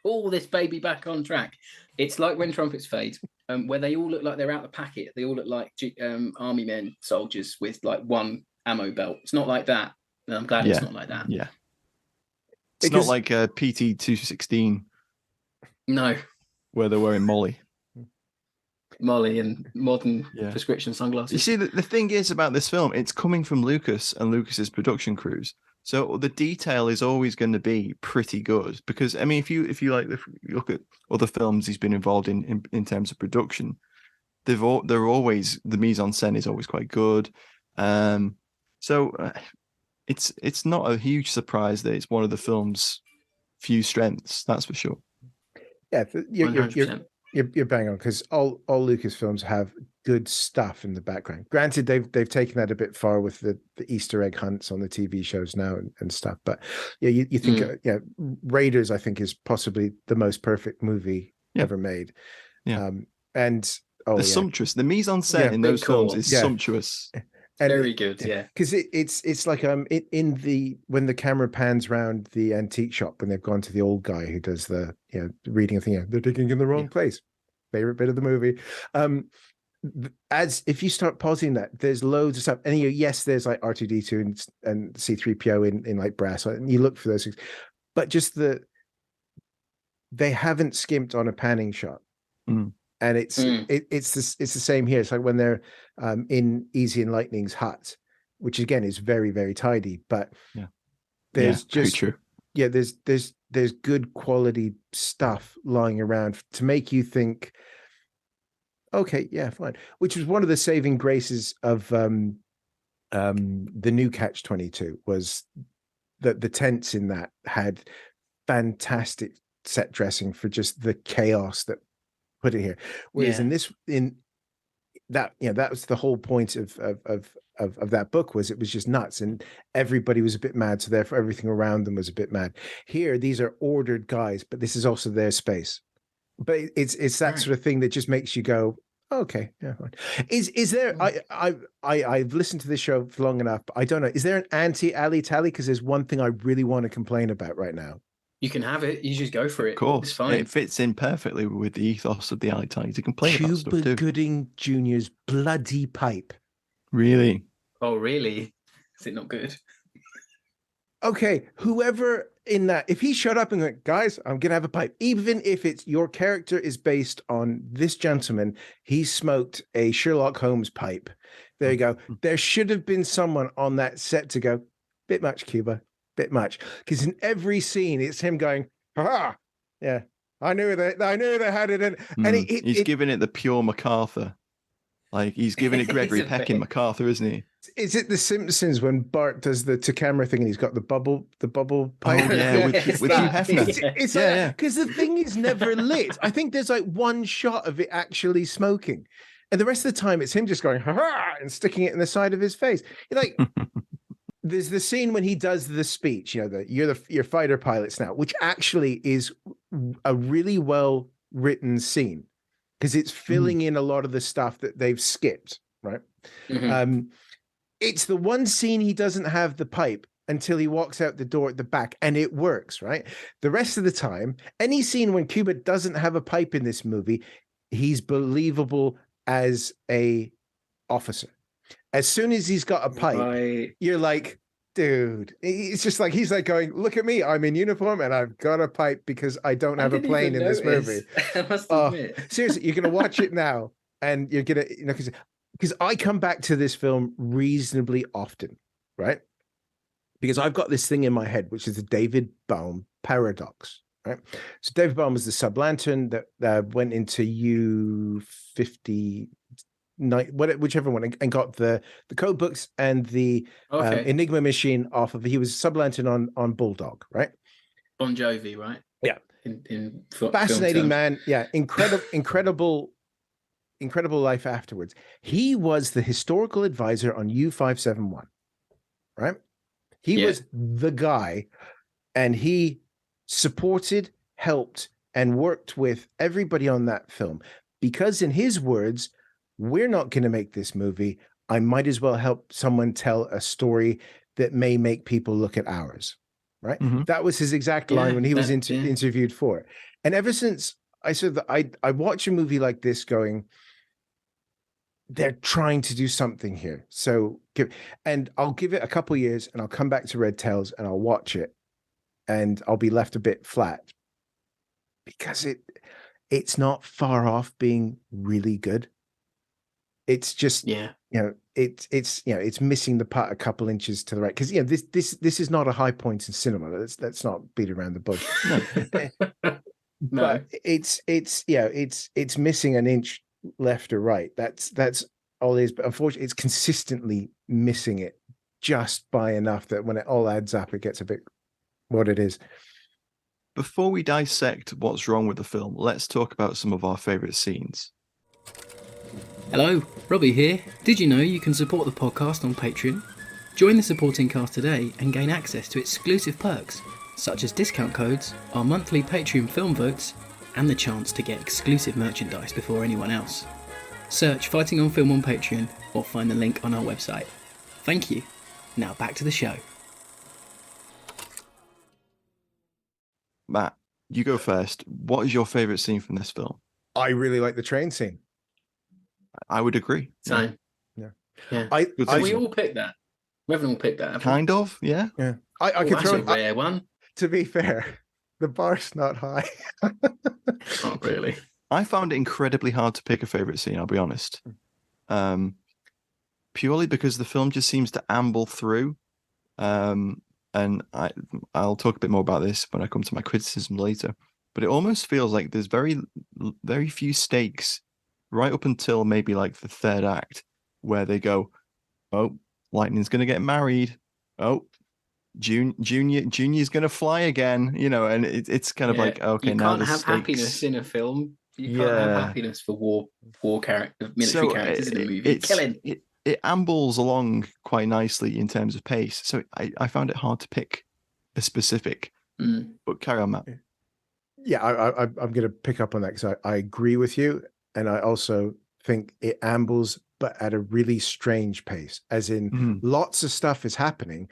all this baby back on track. It's like When Trumpets Fade, where they all look like they're out the packet. They all look like army men, soldiers with like one ammo belt. It's not like that. I'm glad it's not like that. Yeah. It's not like a PT 216. No. Where they're wearing Molly and modern prescription sunglasses. You see, the thing is about this film, it's coming from Lucas and Lucas's production crews. So the detail is always going to be pretty good, because I mean, if you look at other films he's been involved in terms of production, they're always, the mise en scène is always quite good. It's not a huge surprise that it's one of the film's few strengths. That's for sure. Yeah, you're bang on, because all Lucas films have good stuff in the background. Granted, they've taken that a bit far with the Easter egg hunts on the TV shows now and stuff. But yeah, you think Raiders, I think, is possibly the most perfect movie ever made. Yeah. And sumptuous. The mise en scène in those films is sumptuous. And very good, because it's like in the when the camera pans around the antique shop when they've gone to the old guy who does the reading a thing, they're digging in the wrong place. Favorite bit of the movie. As if you start pausing that, there's loads of stuff, and yes, there's like R2D2 and C3PO in like brass, and you look for those things, but just they haven't skimped on a panning shot. And it's the same here. It's like when they're in Easy and Lightning's hut, which again is very, very tidy, but there's there's good quality stuff lying around to make you think, okay, yeah, fine. Which was one of the saving graces of the new Catch-22 was that the tents in that had fantastic set dressing for just the chaos that put it here. Whereas in that was the whole point of that book, was it was just nuts and everybody was a bit mad, so therefore everything around them was a bit mad. Here, these are ordered guys, but this is also their space. But it's that sort of thing that just makes you go, okay, yeah, fine. Is there? I've listened to this show for long enough, but I don't know. Is there an anti-Ali Tally? Because there's one thing I really want to complain about right now. You can have it. You just go for it. Of course, it's fine. It fits in perfectly with the ethos of the Ali Tally to complain about stuff too. Cuba Gooding Jr.'s bloody pipe. Really? Oh, really? Is it not good? Okay, whoever in that, if he showed up and went, guys, I'm gonna have a pipe, even if it's your character is based on this gentleman, he smoked a Sherlock Holmes pipe. There you go. There should have been someone on that set to go, bit much, Cuba. Bit much, because in every scene it's him going, "Ha, yeah, I knew they had it," and he's giving it the pure MacArthur, like he's giving it Gregory Peck in MacArthur, isn't he? Is it The Simpsons when Bart does the to camera thing and he's got the bubble pipe? Oh, yeah, with Hugh Hefner. It's because the thing is never lit. I think there's like one shot of it actually smoking, and the rest of the time it's him just going ha and sticking it in the side of his face. You're like. There's the scene when he does the speech, you're fighter pilots now, which actually is a really well written scene because it's filling in a lot of the stuff that they've skipped, right? It's the one scene he doesn't have the pipe until he walks out the door at the back, and it works, right? The rest of the time, any scene when Cuba doesn't have a pipe in this movie, he's believable as a officer. As soon as he's got a pipe, you're like, dude, it's just like, he's like going, look at me, I'm in uniform and I've got a pipe because I don't have a plane in this movie. I must admit. Seriously, you're going to watch it now and you're going to, because I come back to this film reasonably often, right? Because I've got this thing in my head, which is the David Bohm paradox, right? So David Bohm was the sub-lantern that went into U-50, whichever one, and got the code books and the Enigma machine off of. He was sub-lantern on Bulldog, right? Bon Jovi, right? Yeah. In fascinating man. Yeah, incredible life afterwards. He was the historical advisor on U-571, right? He was the guy, and he supported, helped, and worked with everybody on that film because, in his words, we're not going to make this movie. I might as well help someone tell a story that may make people look at ours, right? That was his exact line when he was interviewed for it. And ever since I said that, I watch a movie like this going, they're trying to do something here. So, I'll give it a couple of years and I'll come back to Red Tails and I'll watch it and I'll be left a bit flat because it's not far off being really good. It's just, it's missing the putt a couple inches to the right. Because, this is not a high point in cinema. Let's not beat around the bush. No. But it's missing an inch left or right. That's all it is. But unfortunately, it's consistently missing it just by enough that when it all adds up, it gets a bit what it is. Before we dissect what's wrong with the film, let's talk about some of our favorite scenes. Hello, Robbie here. Did you know you can support the podcast on Patreon? Join the supporting cast today and gain access to exclusive perks, such as discount codes, our monthly Patreon film votes, and the chance to get exclusive merchandise before anyone else. Search Fighting on Film on Patreon or find the link on our website. Thank you. Now back to the show. Matt, you go first. What is your favourite scene from this film? I really like the train scene. I would agree. Same. Yeah. We all picked that. We haven't all picked that. Have we? Kind of, yeah. Yeah. I Oh, could that's throw a rare one. To be fair, the bar's not high. Not really. I found it incredibly hard to pick a favourite scene, I'll be honest. Purely because the film just seems to amble through. And I'll talk a bit more about this when I come to my criticism later. But it almost feels like there's very, very few stakes right up until maybe like the third act, where they go, "Oh, Lightning's going to get married. Oh, Junior's going to fly again." You know, and it's kind of like, okay, you now can't have stakes. happiness in a film. You can't have happiness for war character, military characters in a movie. Killing. It ambles along quite nicely in terms of pace. So I found it hard to pick a specific. But carry on, Matt. Yeah, I'm going to pick up on that because I agree with you. And I also think it ambles, but at a really strange pace, as in lots of stuff is happening,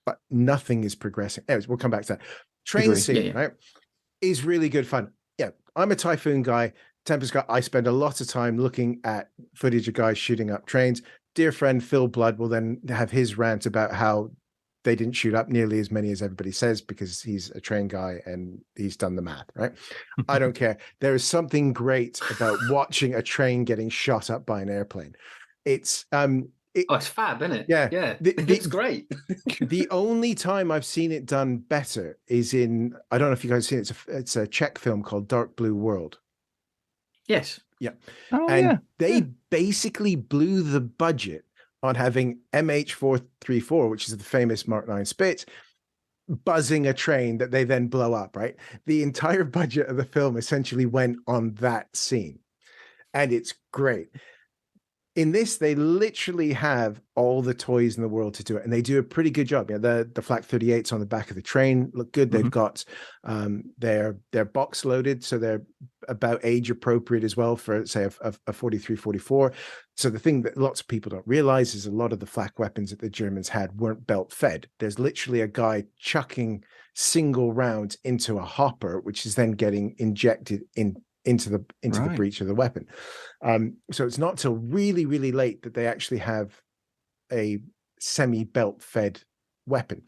but nothing is progressing. Anyways, we'll come back to that. Train scene, right, is really good fun. Yeah, I'm a Typhoon guy, Tempest guy. I spend a lot of time looking at footage of guys shooting up trains. Dear friend Phil Blood will then have his rant about how they didn't shoot up nearly as many as everybody says because he's a train guy and he's done the math, right? I don't care. There is something great about watching a train getting shot up by an airplane. It's it's fab, isn't it? Yeah. It's great. The only time I've seen it done better is in, I don't know if you guys have seen it, it's a Czech film called Dark Blue World. Yes. Yeah. They basically blew the budget on having MH434, which is the famous Mark 9 Spitz, buzzing a train that they then blow up, right? The entire budget of the film essentially went on that scene. And it's great. In this, they literally have all the toys in the world to do it, and they do a pretty good job. Yeah, the Flak 38s on the back of the train look good. They've got they're box loaded, so they're about age appropriate as well for, say, a 43, 44. So the thing that lots of people don't realize is a lot of the flak weapons that the Germans had weren't belt fed. There's literally a guy chucking single rounds into a hopper, which is then getting injected into the breech of the weapon. So it's not till really, really late that they actually have a semi-belt fed weapon.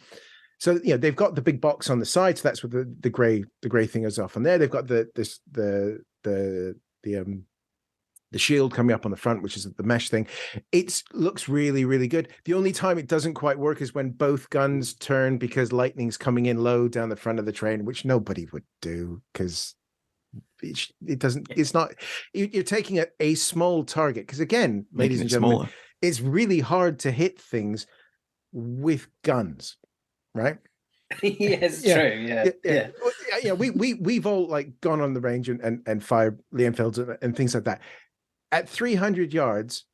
So they've got the big box on the side, so that's what the gray thing is off on there. They've got the shield coming up on the front, which is the mesh thing. It looks really, really good. The only time it doesn't quite work is when both guns turn because lightning's coming in low down the front of the train, which nobody would do because it doesn't. It's not. You're taking a small target because, again, ladies and gentlemen, it's really hard to hit things with guns, right? Yes, true. Yeah. We've all like gone on the range and fired Lee Enfields and things like that. At 300 yards,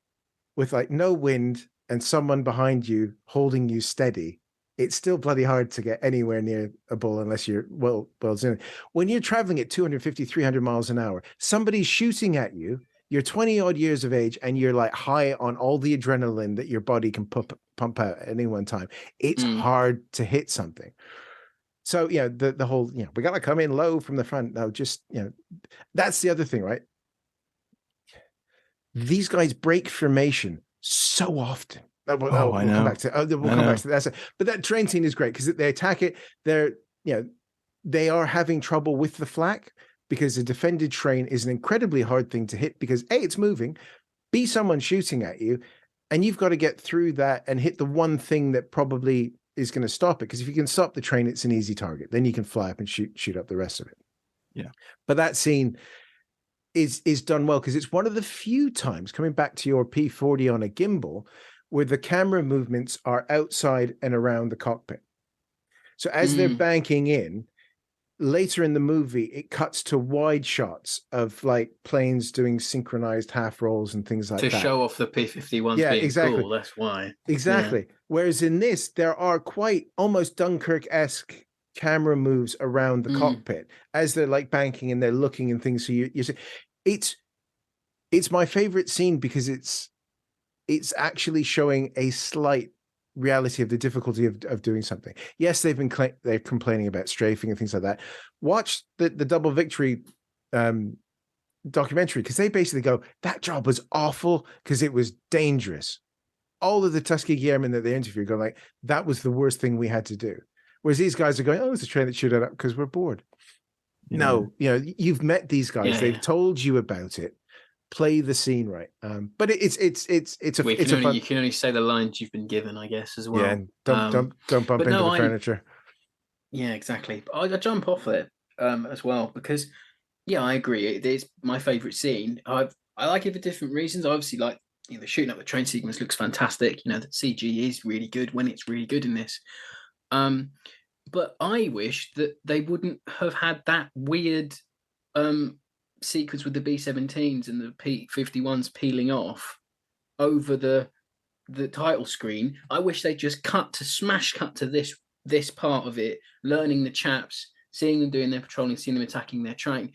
with like no wind and someone behind you holding you steady, it's still bloody hard to get anywhere near a bull unless you're well in. When you're traveling at 250, 300 miles an hour, somebody's shooting at you, you're 20 odd years of age, and you're like high on all the adrenaline that your body can pump out at any one time. It's hard to hit something. So, the whole, we got to come in low from the front. No, just, that's the other thing, right? These guys break formation so often. We'll come back to that. But that train scene is great because they attack it. They are having trouble with the flak because a defended train is an incredibly hard thing to hit because A, it's moving, B, someone's shooting at you, and you've got to get through that and hit the one thing that probably is going to stop it. Because if you can stop the train, it's an easy target. Then you can fly up and shoot up the rest of it. Yeah. But that scene is done well because it's one of the few times, coming back to your P40 on a gimbal, where the camera movements are outside and around the cockpit. So as they're banking in, later in the movie, it cuts to wide shots of like planes doing synchronized half rolls and things like To that. show off the P-51s Yeah, being exactly. cool. That's why. Exactly. Whereas in this, there are quite almost Dunkirk-esque camera moves around the cockpit as they're like banking and they're looking and things. So you see, it's my favorite scene because it's actually showing a slight reality of the difficulty of doing something. Yes, they're complaining about strafing and things like that. Watch the Double Victory documentary, because they basically go, that job was awful because it was dangerous. All of the Tuskegee Airmen that they interview go like, that was the worst thing we had to do. Whereas these guys are going, oh, it's a train that should have up because we're bored. Yeah. No, you've met these guys. Yeah. They've told you about it. Play the scene right. But you can only say the lines you've been given, I guess, as well. Yeah, and don't bump into the furniture. Yeah, exactly. But I jump off it as well because, yeah, I agree. It is my favorite scene. I like it for different reasons. I obviously like the shooting up the train sequence looks fantastic. The CG is really good when it's really good in this. But I wish that they wouldn't have had that weird sequence with the B-17s and the P-51s peeling off over the title screen. I wish they just cut to this part of it, learning the chaps, seeing them doing their patrolling, seeing them attacking their train.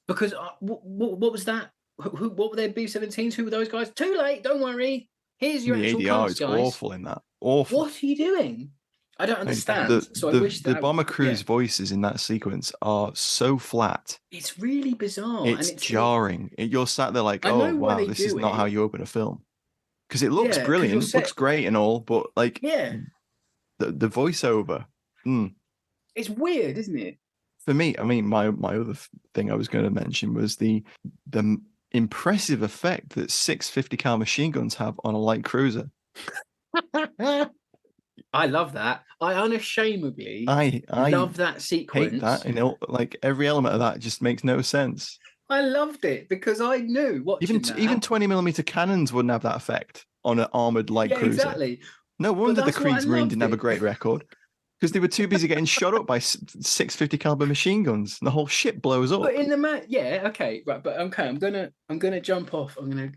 Because what was that? What were their B-17s? Who were those guys? Too late. Don't worry. Here's your actual ADR cast, is guys. awful in that. Awful. What are you doing? I don't understand. I wish the bomber crew's voices in that sequence are so flat. It's really bizarre. It's jarring. You're sat there like, oh wow, this is not how you open a film. Because it looks brilliant, looks great and all, but like, the voiceover. It's weird, isn't it? For me, I mean, my other thing I was going to mention was the impressive effect that 650 cal machine guns have on a light cruiser. I love that. I unashamedly I love that sequence. Hate that. Like every element of that just makes no sense. I loved it because I knew even 20mm cannons wouldn't have that effect on an armored light cruiser. Exactly. No wonder the Kriegsmarine didn't have a great record. Because they were too busy getting shot up by 650 caliber machine guns. And the whole ship blows up. But in the I'm gonna jump off. I'm gonna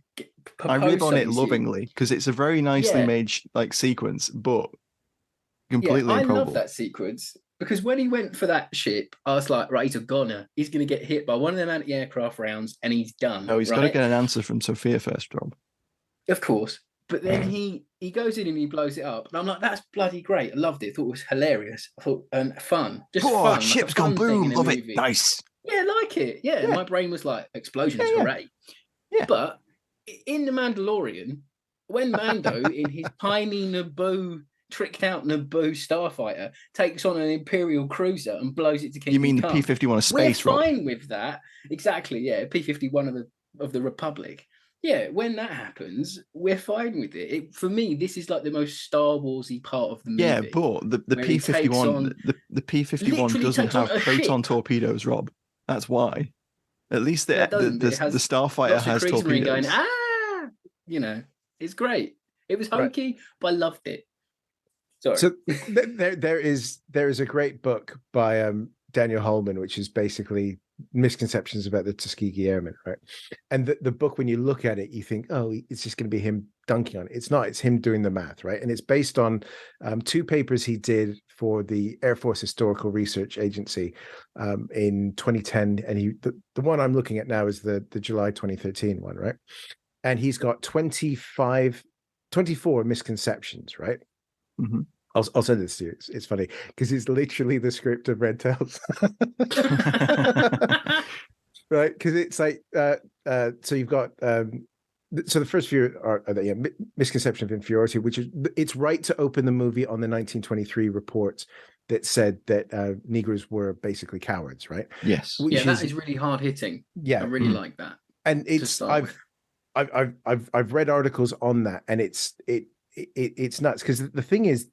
I rib on it lovingly because it's a very nicely made sequence, but completely improbable. I love that sequence because when he went for that ship, I was like, right, he's a goner. He's gonna get hit by one of them anti-aircraft rounds, and he's done. No, he's got to get an answer from Sophia first, Rob. Of course. But then he goes in and he blows it up. And I'm like, that's bloody great. I loved it. I thought it was hilarious. I thought fun. Just fun. Ship's gone boom. Love it. Nice. Yeah, like it. Yeah. My brain was like, explosions, great. Yeah. But in The Mandalorian, when Mando in his tiny Naboo, tricked out Naboo starfighter, takes on an Imperial cruiser and blows it to Kingdom Come. You mean Come, the P-51 of space, Rob? We're fine with that. Exactly, yeah. P-51 of the Republic. Yeah, when that happens, we're fine with it. For me, this is like the most Star Warsy part of the movie. Yeah, but the P-51, the P-51 doesn't have proton torpedoes, Rob. That's why. At least the starfighter has torpedoes. Going, it's great. It was hokey, but I loved it. Sorry. So there is a great book by Daniel Holman, which is basically misconceptions about the Tuskegee Airmen, right? And the book, when you look at it, you think, oh, it's just going to be him dunking on it. It's not. It's him doing the math, right? And it's based on 2 papers he did for the Air Force Historical Research Agency in 2010. And the one I'm looking at now is the July 2013 one, right? And he's got 24 misconceptions, right? Mm-hmm. I'll send this to you. It's funny because it's literally the script of Red Tails. Right? Because it's like, so you've got, so the first few are misconception of inferiority, which is it's right to open the movie on the 1923 reports that said that Negroes were basically cowards, right? Yes. That is really hard hitting. Yeah. I really like that. And it's, I've read articles on that, and it's nuts because the thing is,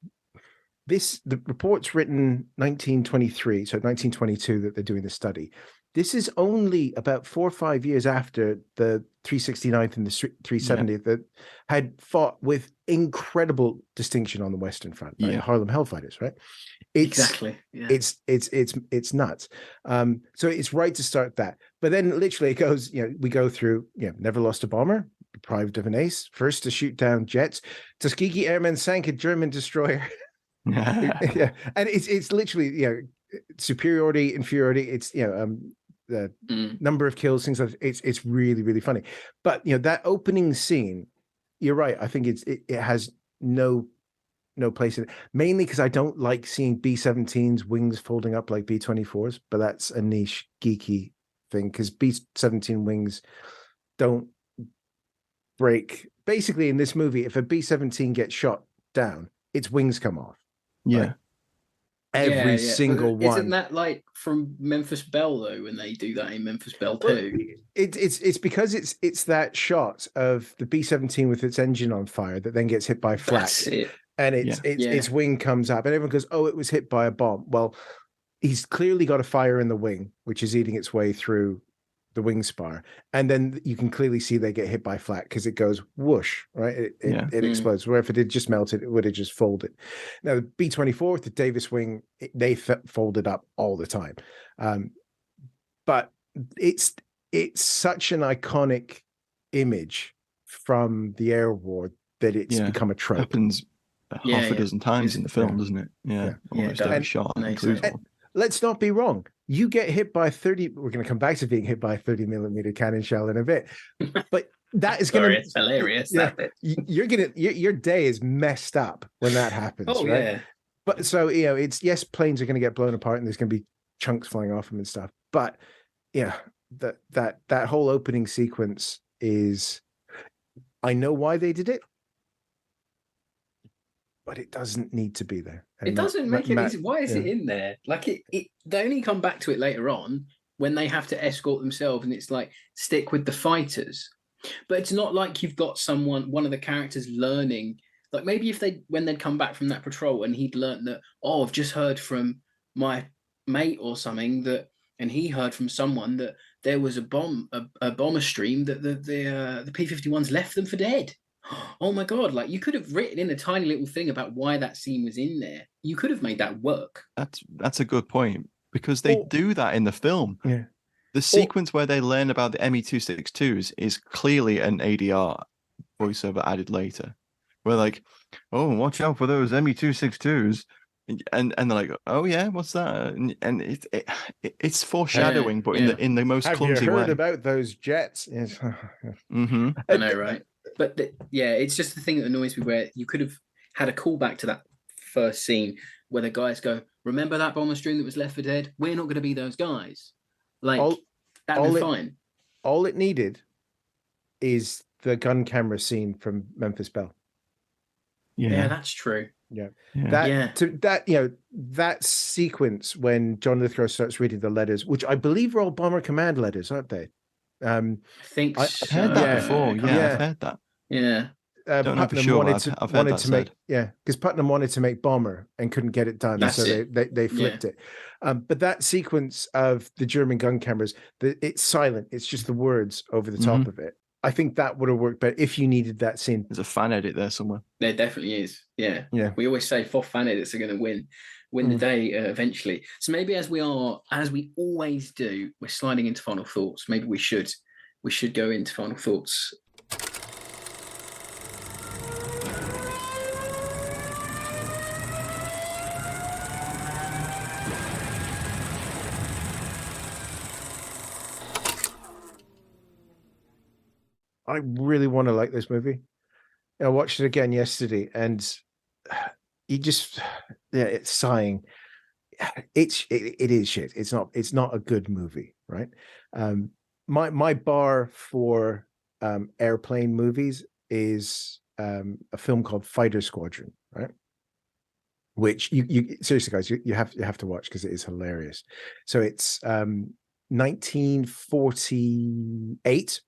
the report's written 1923, so 1922 that they're doing the study. this is only about 4 or 5 years after the 369th and the 370th that had fought with incredible distinction on the Western Front, right? Harlem Hellfighters, right? Exactly. Yeah. It's nuts. So it's right to start that. But then literally it goes, we go through, never lost a bomber, deprived of an ace, first to shoot down jets. Tuskegee Airman sank a German destroyer. Yeah. And it's literally, superiority, inferiority. It's, the number of kills, things like that. It's really, really funny. But, that opening scene, you're right. I think it has no place in it, mainly because I don't like seeing B-17's wings folding up like B-24's, but that's a niche geeky thing because B-17 wings don't break. Basically, in this movie, if a B-17 gets shot down, its wings come off. Yeah. Right? Every single one. Isn't that like from Memphis Belle though? When they do that in Memphis Belle too, it's because it's that shot of the B-17 with its engine on fire that then gets hit by flak. That's it. And its wing comes up, and everyone goes, "Oh, it was hit by a bomb." Well, he's clearly got a fire in the wing, which is eating its way through the wing spar, and then you can clearly see they get hit by flak because it goes whoosh, right? It explodes. Where if it had just melted, it would have just folded. Now the B-24, the Davis wing, they folded up all the time, but it's such an iconic image from the air war that it's become a trope. Happens half a dozen times in the film, doesn't it? Yeah. Almost every shot includes one. Let's not be wrong. You get hit by 30. We're going to come back to being hit by a 30 millimeter cannon shell in a bit, but that is going to. It's hilarious. You're gonna. Your day is messed up when that happens. Oh right? yeah. But so it's planes are going to get blown apart and there's going to be chunks flying off them and stuff. But that whole opening sequence is. I know why they did it. But it doesn't need to be there. And it doesn't make it easy. Why is it in there? Like they only come back to it later on when they have to escort themselves, and it's like stick with the fighters. But it's not like you've got one of the characters learning. Like maybe when they'd come back from that patrol and he'd learned that, I've just heard from my mate or something and he heard from someone that there was a bomber stream that the P-51s left them for dead. Oh my God, like you could have written in a tiny little thing about why that scene was in there. You could have made that work. That's a good point because they do that in the film. Yeah. The sequence where they learn about the ME-262s is clearly an ADR voiceover added later. We're like, oh, watch out for those ME-262s. And they're like, oh yeah, what's that? And it's foreshadowing, but in the most clumsy way. Have you heard about those jets? Yes. Mm-hmm. I know, right? But it's just the thing that annoys me where you could have had a callback to that first scene where the guys go, remember that bomber stream that was left for dead? We're not going to be those guys. Like, that'd be fine. All it needed is the gun camera scene from Memphis Belle. Yeah, that's true. Yeah. That sequence when John Lithgow starts reading the letters, which I believe are all Bomber Command letters, aren't they? I think I've heard that before. I've heard that. Yeah. Don't know for sure. I've heard that said. Because Putnam wanted to make Bomber and couldn't get it done, they flipped it. But that sequence of the German gun cameras, it's silent. It's just the words over the top of it. I think that would have worked better if you needed that scene. There's a fan edit there somewhere. There definitely is. Yeah. We always say 4 fan edits are going to win the day eventually. So maybe as we always do, we're sliding into final thoughts. Maybe we should go into final thoughts. I really want to like this movie. I watched it again yesterday, and you just, it's sighing. It is shit. It's not a good movie, right? My bar for airplane movies is a film called Fighter Squadron, right? Which you seriously, guys, you have to watch because it is hilarious. So it's 1948.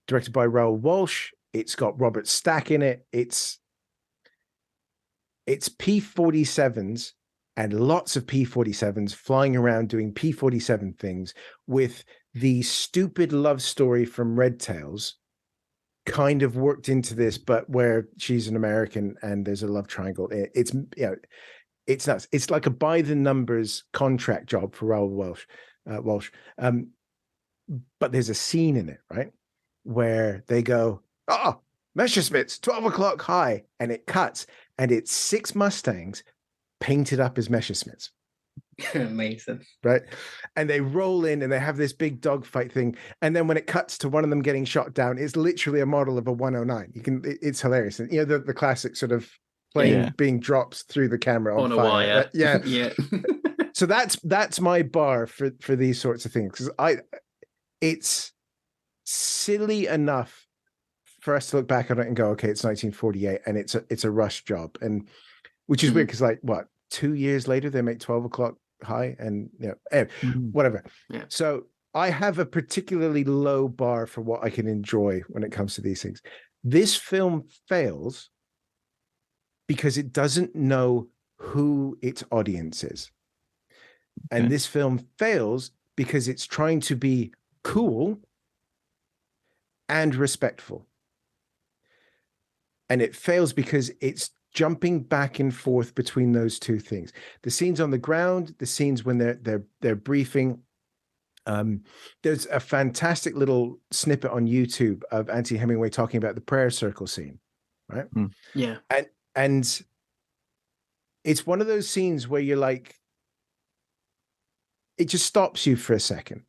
Directed by Raoul Walsh. It's got Robert Stack in it. It's P-47s and lots of P-47s flying around doing P-47 things with the stupid love story from Red Tails kind of worked into this, but where she's an American and there's a love triangle. It's, you know, it's nuts. It's like a by the numbers contract job for Raoul Walsh. But there's a scene in it, right, where they go, Messerschmitts, 12 o'clock high, and it cuts, and it's 6 Mustangs painted up as Messerschmitts. Amazing. Right. And they roll in and they have this big dogfight thing. And then when it cuts to one of them getting shot down, it's literally a model of a 109. It's hilarious. And you know, the classic sort of plane being dropped through the camera on a fire. wire. Yeah. Yeah. So that's my bar for these sorts of things. Because it's silly enough for us to look back on it and go, okay, it's 1948 and it's a rush job. And which is weird because, like, what, 2 years later they make 12 o'clock high, and you know, whatever. Yeah. So I have a particularly low bar for what I can enjoy when it comes to these things. This film fails because it doesn't know who its audience is. And this film fails because it's trying to be cool and respectful. And it fails because it's jumping back and forth between those two things. The scenes on the ground, the scenes when they're briefing. There's a fantastic little snippet on YouTube of Anthony Hemingway talking about the prayer circle scene, right? Yeah. And it's one of those scenes where you're like, it just stops you for a second.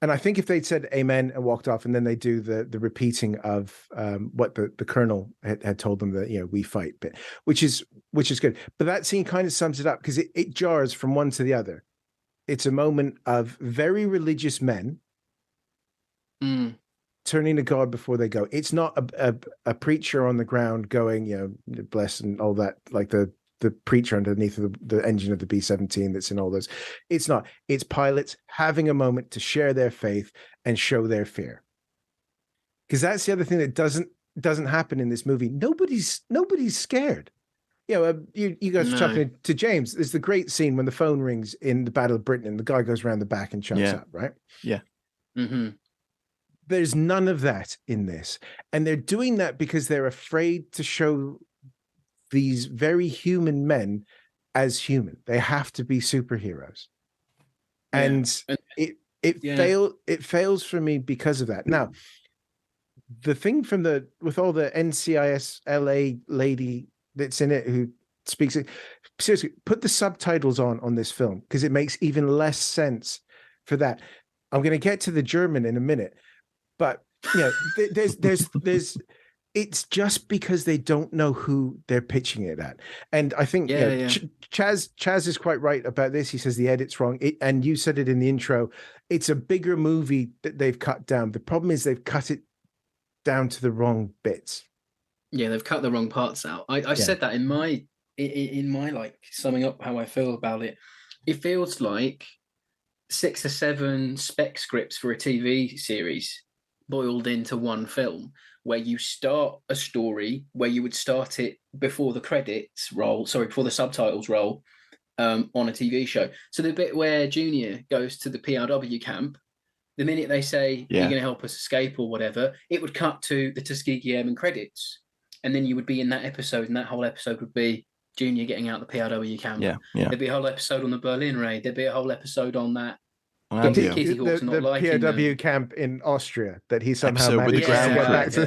And I think if they'd said amen and walked off, and then they do the repeating of what the colonel had told them, that, you know, we fight bit, which is good. But that scene kind of sums it up because it jars from one to the other. It's a moment of very religious men turning to God before they go. It's not a preacher on the ground going, you know, bless and all that, like the preacher underneath the engine of the B-17 that's in all those. It's not. It's pilots having a moment to share their faith and show their fear. Because that's the other thing that doesn't happen in this movie. Nobody's scared. You know, you guys were talking to James. There's the great scene when the phone rings in the Battle of Britain and the guy goes around the back and shuts up, right? Yeah. Mm-hmm. There's none of that in this. And they're doing that because they're afraid to show these very human men as human. They have to be superheroes. And it fails for me because of that. Now, the thing with all the NCIS LA lady that's in it who speaks it, seriously, put the subtitles on this film because it makes even less sense for that. I'm going to get to the German in a minute, but you know, there's it's just because they don't know who they're pitching it at. And I think Chaz is quite right about this. He says the edit's wrong. And you said it in the intro. It's a bigger movie that they've cut down. The problem is they've cut it down to the wrong bits. Yeah, they've cut the wrong parts out. I said that in my like summing up how I feel about it. It feels like 6 or 7 spec scripts for a TV series boiled into one film, where you start a story where you would start it before the credits roll, before the subtitles roll, on a TV show. So the bit where Junior goes to the PRW camp, the minute they say, you're going to help us escape or whatever, it would cut to the Tuskegee Airman credits. And then you would be in that episode, and that whole episode would be Junior getting out the PRW camp. Yeah. There'd be a whole episode on the Berlin raid. There'd be a whole episode on that. The POW camp in Austria that he somehow managed to get back to.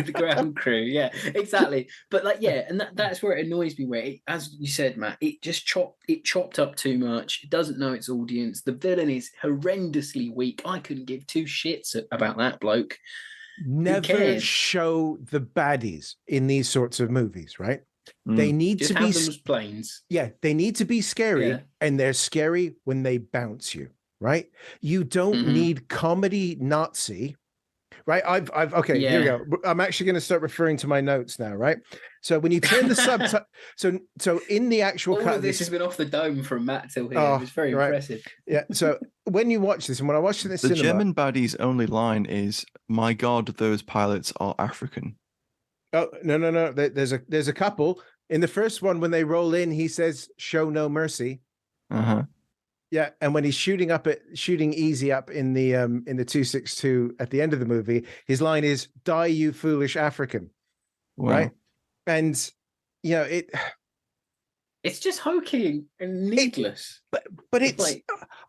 The ground crew, exactly. But like, and that's where it annoys me. Where, as you said, Matt, it just chopped up too much. It doesn't know its audience. The villain is horrendously weak. I couldn't give 2 shits about that bloke. Never show the baddies in these sorts of movies, right? They need just to be them as planes. They need to be scary, and they're scary when they bounce you, right? You don't need comedy Nazi, right? Here we go. I'm actually going to start referring to my notes now, right? So when you turn the subtitle, so in the actual all cut, of this has been off the dome from Matt till here. It was very impressive. Yeah. So when you watch this, and when I watched it in the cinema, German baddie's only line is, "My God, those pilots are African." Oh no! There's a couple. In the first one, when they roll in, he says, "Show no mercy." Uh-huh. Yeah, and when he's shooting easy up in the 262 at the end of the movie, his line is, "Die, you foolish African." Wow. Right? And it's just hokey and needless. But it's like,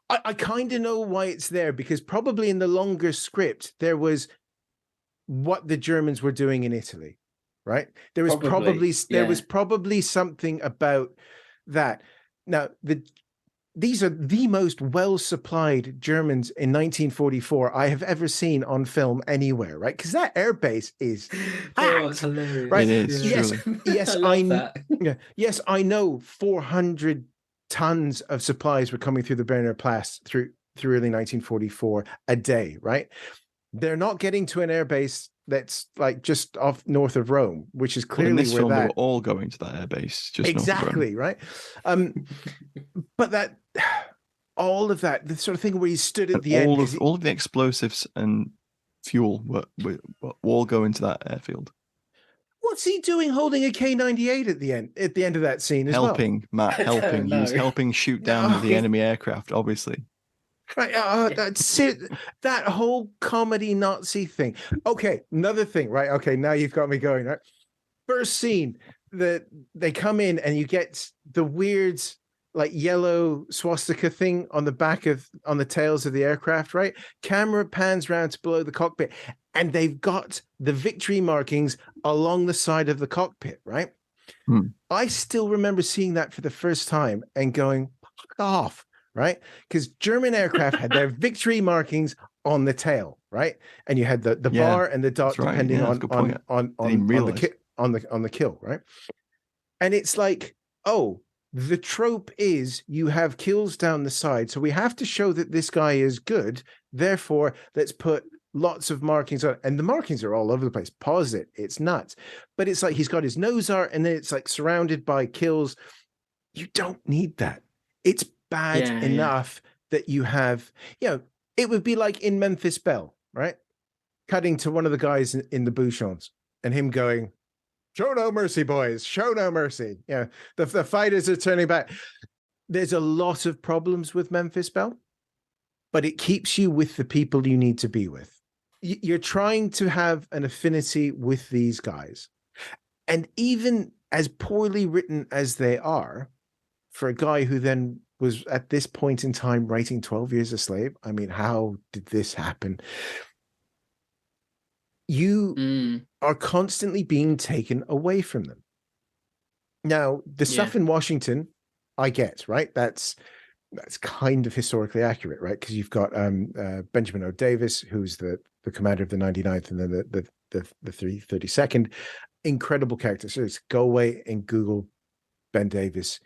I kind of know why it's there, because probably in the longer script there was what the Germans were doing in Italy, right? There was probably something about that. Now, these are the most well-supplied Germans in 1944 I have ever seen on film anywhere, right? Because that airbase is packed, it's hilarious. right? It is, Yes, yes, I know 400 tons of supplies were coming through the Berner Pass through early 1944 a day, right? They're not getting to an airbase that's like just off north of Rome, which is clearly in this where film, that they were all going to that airbase, just exactly right. But that all of that, the sort of thing where he stood at the end, all of the explosives and fuel were all going to that airfield. What's he doing holding a K-98 at the end of that scene as well? Matt, helping. He was helping shoot down the enemy aircraft, obviously. Right, that's it. That whole comedy Nazi thing. Okay, another thing, right? Okay, now you've got me going, right? First scene, that they come in and you get the weird, like, yellow swastika thing on the tails of the aircraft, right? Camera pans round to below the cockpit, and they've got the victory markings along the side of the cockpit, right? I still remember seeing that for the first time and going, fuck off. Right, because German aircraft had their victory markings on the tail, right, and you had the bar and the dot depending on the kill, right? And it's like, oh, the trope is you have kills down the side, so we have to show that this guy is good. Therefore, let's put lots of markings on, and the markings are all over the place. Pause it; it's nuts. But it's like he's got his nose art, and then it's like surrounded by kills. You don't need that. It's bad enough that you have, it would be like in Memphis Belle, right? Cutting to one of the guys in the Bouchons and him going, "Show no mercy, boys, show no mercy." The fighters are turning back. There's a lot of problems with Memphis Belle, but it keeps you with the people you need to be with. You're trying to have an affinity with these guys. And even as poorly written as they are, for a guy who then was at this point in time writing 12 Years a Slave. I mean, how did this happen? You are constantly being taken away from them. Now, the stuff in Washington, I get, right? That's kind of historically accurate, right? Because you've got Benjamin O. Davis, who's the commander of the 99th and then the 332nd. Incredible character. So go away and Google Ben Davis.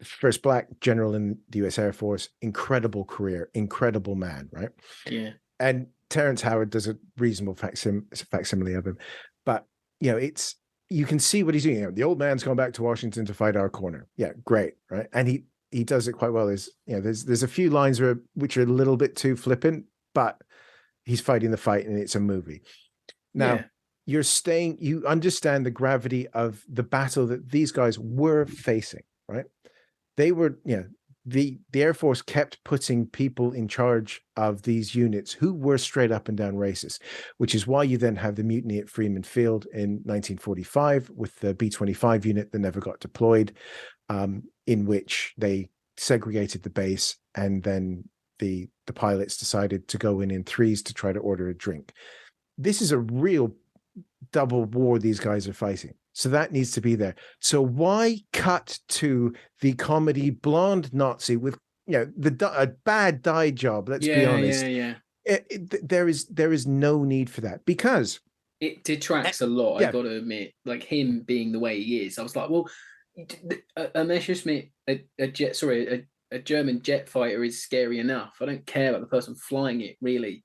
First Black general in the U.S. Air Force, incredible career, incredible man, right? Yeah. And Terrence Howard does a reasonable facsimile of him, but you can see what he's doing. The old man's gone back to Washington to fight our corner. Yeah, great, right? And he does it quite well. There's a few lines which are a little bit too flippant, but he's fighting the fight, and it's a movie. Now you understand the gravity of the battle that these guys were facing, right? They were, the Air Force kept putting people in charge of these units who were straight up and down racist, which is why you then have the mutiny at Freeman Field in 1945 with the B-25 unit that never got deployed, in which they segregated the base, and then the pilots decided to go in threes to try to order a drink. This is a real double war these guys are fighting. So that needs to be there. So why cut to the comedy blonde Nazi with a bad dye job? Let's be honest. There is no need for that, because it detracts a lot. I got to admit, like him being the way he is, I was like, well, Messerschmitt, a German jet fighter is scary enough. I don't care about the person flying it, really.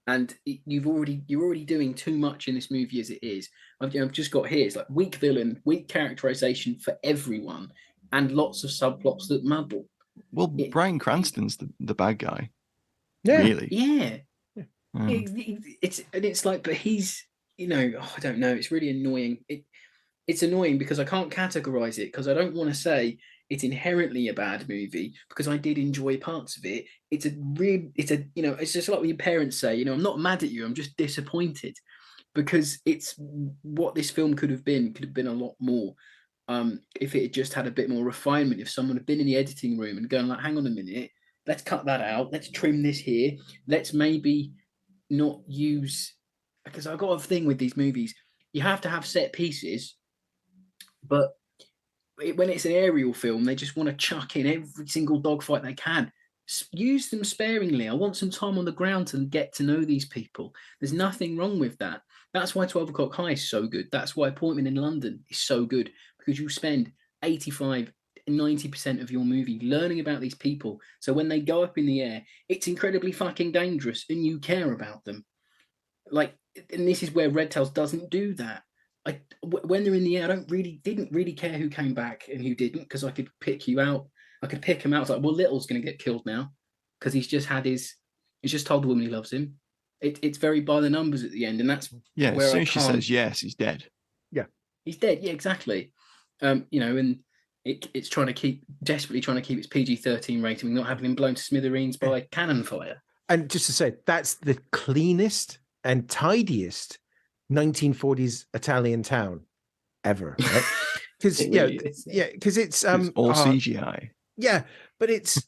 And you're already doing too much in this movie as it is. I've just got here. It's like weak villain, weak characterization for everyone, and lots of subplots that muddle. Well, Bryan Cranston's the bad guy. Yeah. Really. Yeah. It's like, but he's, I don't know. It's really annoying. it's annoying because I can't categorize it because I don't want to say it's inherently a bad movie because I did enjoy parts of it. It's it's just like what your parents say, I'm not mad at you, I'm just disappointed because it's what this film could have been a lot more. If it had just had a bit more refinement, if someone had been in the editing room and going like, hang on a minute, let's cut that out, let's trim this here, let's maybe not use, because I've got a thing with these movies, you have to have set pieces, but when it's an aerial film, they just want to chuck in every single dogfight they can. Use them sparingly. I want some time on the ground to get to know these people. There's nothing wrong with that. That's why 12 O'Clock High is so good. That's why Appointment in London is so good, because you spend 85-90% of your movie learning about these people. So when they go up in the air, it's incredibly fucking dangerous and you care about them. And this is where Red Tails doesn't do that. When they're in the air, I didn't really care who came back and who didn't, because I could pick you out. I could pick him out. It's like, well, Little's going to get killed now because he's just told the woman he loves him. It's very by the numbers at the end, and that's where as soon as she says yes, he's dead. Yeah, he's dead. Yeah, exactly. And it's desperately trying to keep its PG-13 rating, not having him blown to smithereens by cannon fire. And just to say, that's the cleanest and tidiest 1940s Italian town ever, right? Because because it's all CGI. Yeah, but it's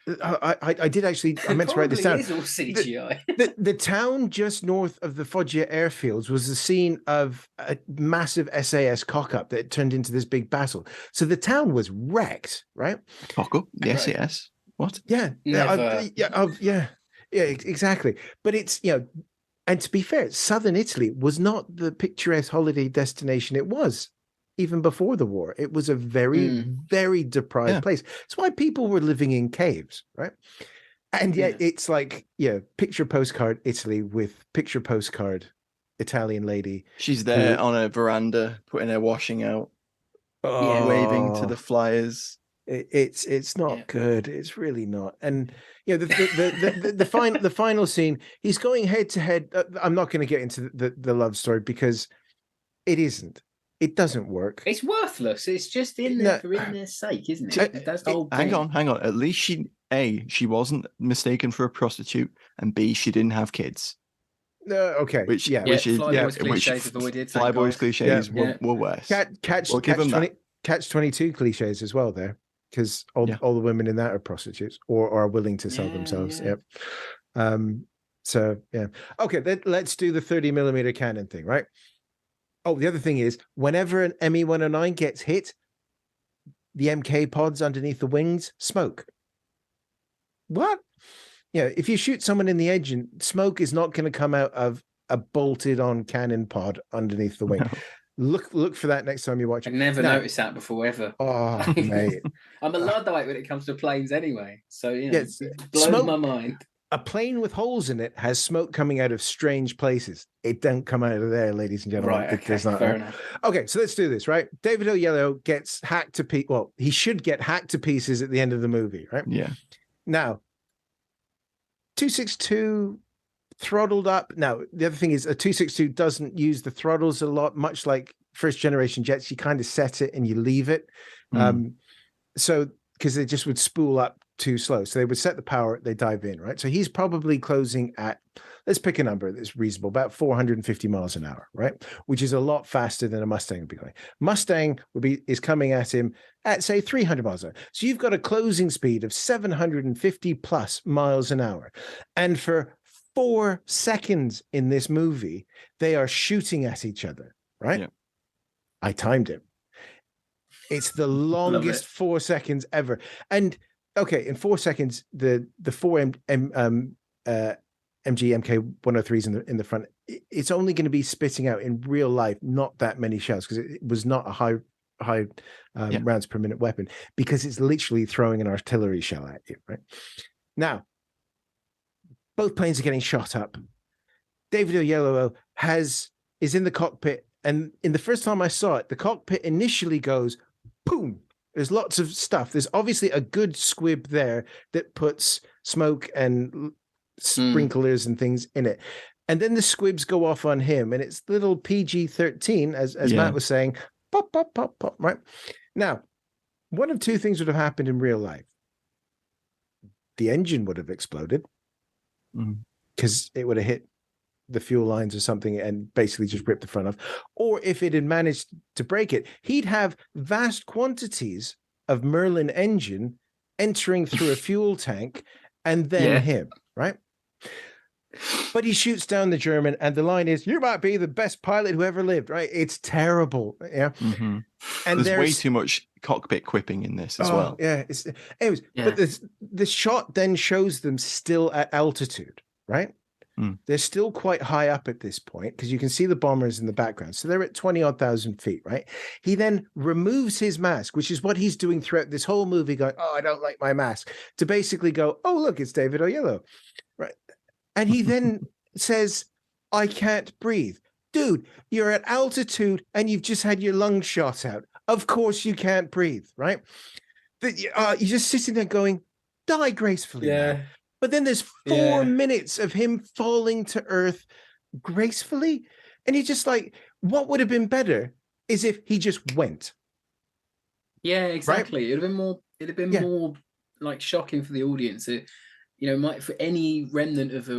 I did actually, I meant to write this down. It is all CGI. The town just north of the Foggia airfields was the scene of a massive SAS cock-up that turned into this big battle. So the town was wrecked, right? Cock-up? The SAS? What? Yeah. Yeah, exactly. But it's, and to be fair, southern Italy was not the picturesque holiday destination it was even before the war. It was a very, very deprived place. That's why people were living in caves, right? And yet it's like, picture postcard Italy with picture postcard Italian lady. She's there on a veranda, putting her washing out, waving to the flyers. It's not good. It's really not. And the final scene, he's going head to head. I'm not going to get into the love story because it isn't. It doesn't work. It's worthless. It's just in there for in their sake, isn't it? That's the whole thing. Hang on. At least she wasn't mistaken for a prostitute, and B, she didn't have kids. Okay. Flyboys cliches avoided. Flyboys cliches were worse. Catch 22 cliches as well there, because all the women in that are prostitutes or are willing to sell themselves. Yeah. Okay, let's do the 30mm cannon thing, right? Oh, the other thing is, whenever an ME-109 gets hit, the MK pods underneath the wings smoke. What? If you shoot someone in the engine, smoke is not going to come out of a bolted-on cannon pod underneath the wing. No. Look for that next time you watch it. I never noticed that before, ever. Oh, mate. I'm a Luddite when it comes to planes anyway. So, it blows my mind. A plane with holes in it has smoke coming out of strange places. It don't come out of there, ladies and gentlemen. Right, okay, fair enough. Okay, so let's do this, right? David Oyelowo gets hacked to pieces. Well, he should get hacked to pieces at the end of the movie, right? Yeah. Now, 262 throttled up. Now, the other thing is a 262 doesn't use the throttles a lot, much like first generation jets. You kind of set it and you leave it. So, because they just would spool up too slow. So they would set the power, they dive in, right? So he's probably closing at, let's pick a number that's reasonable, about 450 miles an hour, right? Which is a lot faster than a Mustang would be going. Mustang is coming at him at, say, 300 miles an hour. So you've got a closing speed of 750 plus miles an hour. And for 4 seconds in this movie, they are shooting at each other, right? Yeah. I timed it. It's the longest 4 seconds ever. And okay, in 4 seconds, the 4 MG MK103s in the front, it's only going to be spitting out in real life not that many shells, because it was not a high rounds per minute weapon, because it's literally throwing an artillery shell at you, right? Now, both planes are getting shot up. David Oyelowo is in the cockpit, and in the first time I saw it, the cockpit initially goes boom. There's lots of stuff. There's obviously a good squib there that puts smoke and sprinklers and things in it. And then the squibs go off on him, and it's little PG-13, as Matt was saying, pop, pop, pop, pop. Right now, one of two things would have happened in real life. The engine would have exploded because it would have hit the fuel lines or something and basically just ripped the front off. Or if it had managed to break it, he'd have vast quantities of Merlin engine entering through a fuel tank and then him, right? But he shoots down the German, and the line is, "You might be the best pilot who ever lived," right? It's terrible. Yeah. Mm-hmm. And there's way too much cockpit quipping in this as well. Yeah. But the shot then shows them still at altitude, right? They're still quite high up at this point because you can see the bombers in the background. So they're at 20-odd thousand feet, right? He then removes his mask, which is what he's doing throughout this whole movie, going, "Oh, I don't like my mask," to basically go, "Oh, look, it's David Oyelowo," right? And he then says, "I can't breathe." Dude, you're at altitude and you've just had your lungs shot out. Of course you can't breathe, right? You're just sitting there going, "Die gracefully." Yeah. Man. But then there's 4 minutes of him falling to earth gracefully. And you're just like, what would have been better is if he just went. Yeah, exactly. Right? It'd have been more like shocking for the audience. For any remnant of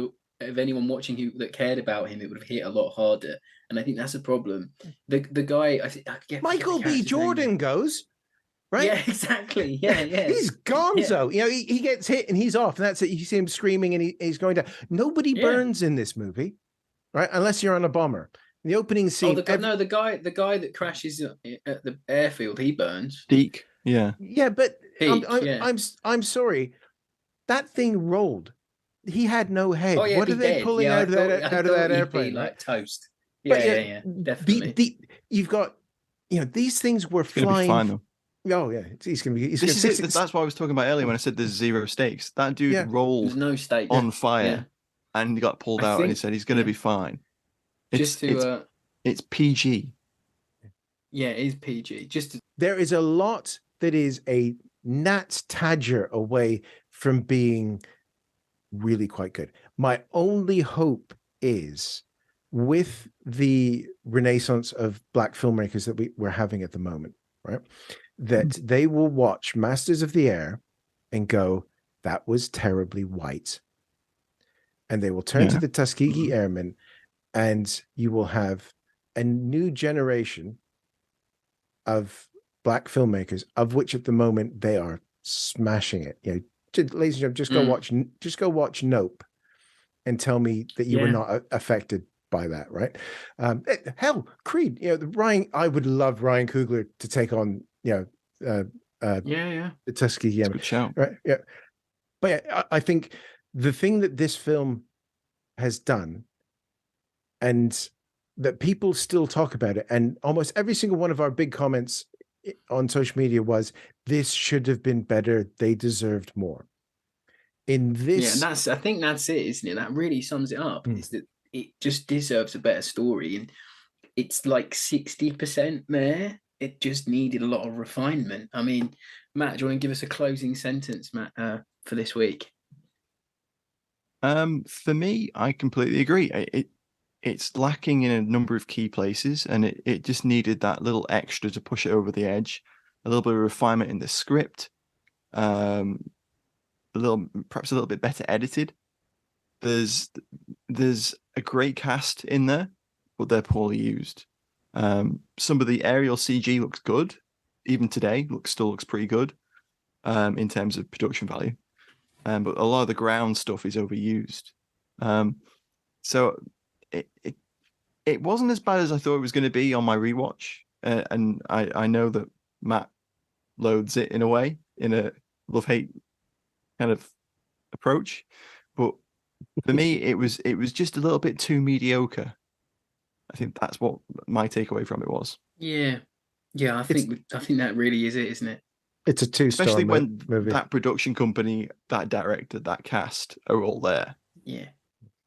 anyone watching that cared about him, it would have hit a lot harder. And I think that's a problem. The guy, Michael B. Jordan goes. Right? Yeah, exactly. Yeah. He's gonzo. Yeah. He gets hit and he's off. And that's it. You see him screaming and he's going down. Nobody burns in this movie, right? Unless you're on a bomber. In the opening scene. The guy that crashes at the airfield, he burns. Deke. Yeah. Yeah, but I'm sorry. That thing rolled. He had no head. Oh, yeah, what are they pulling out of that airplane? Like toast. Yeah, definitely. You've got, these things were flying. Fine, though. Oh yeah, he's gonna be. That's what I was talking about earlier when I said there's zero stakes. That dude rolled there's no stake on fire, and he got pulled out, and he said he's going to be fine. It's PG. Yeah, it is PG. There is a lot that is a gnat's tadger away from being really quite good. My only hope is with the renaissance of Black filmmakers that we're having at the moment, right? That they will watch Masters of the Air and go, "That was terribly white." And they will turn to the Tuskegee Airmen, and you will have a new generation of Black filmmakers, of which at the moment they are smashing it. Ladies and gentlemen, just go watch Nope and tell me that you were not affected by that, right? Hell, Creed, I would love Ryan Coogler to take on the Tuskegee Airman. Good shout. Right? Yeah. But I think the thing that this film has done, and that people still talk about it, and almost every single one of our big comments on social media was, "This should have been better. They deserved more." In this, I think that's it, isn't it? That really sums it up. Is that it just deserves a better story, and it's like 60% there. It just needed a lot of refinement. I mean, Matt, do you want to give us a closing sentence, Matt, for this week? For me, I completely agree. It's lacking in a number of key places, and it just needed that little extra to push it over the edge. A little bit of refinement in the script, perhaps a little bit better edited. There's a great cast in there, but they're poorly used. Some of the aerial CG looks good, even today. Still looks pretty good in terms of production value, but a lot of the ground stuff is overused. So it wasn't as bad as I thought it was going to be on my rewatch, and I know that Matt loathes it in a way, in a love-hate kind of approach, but for me it was just a little bit too mediocre. I think that's what my takeaway from it was. Yeah. I think that really is it, isn't it? It's a 2-star especially when movie. That production company, that director, that cast are all there. Yeah,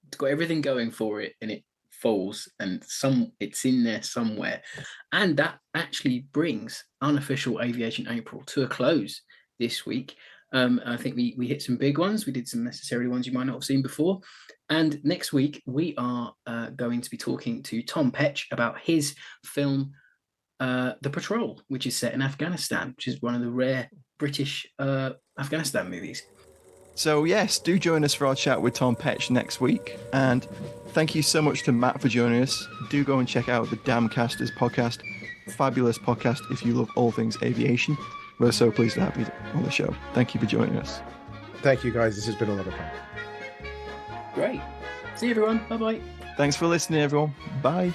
it's got everything going for it, and it falls, and it's in there somewhere, and that actually brings Unofficial Aviation April to a close this week. I think we hit some big ones. We did some necessary ones you might not have seen before. And next week, we are going to be talking to Tom Petch about his film The Patrol, which is set in Afghanistan, which is one of the rare British Afghanistan movies. So yes, do join us for our chat with Tom Petch next week. And thank you so much to Matt for joining us. Do go and check out the Damcasters podcast. Fabulous podcast if you love all things aviation. We're so pleased to have you on the show. Thank you for joining us. Thank you, guys. This has been a lot of fun. Great. See you, everyone. Bye-bye. Thanks for listening, everyone. Bye.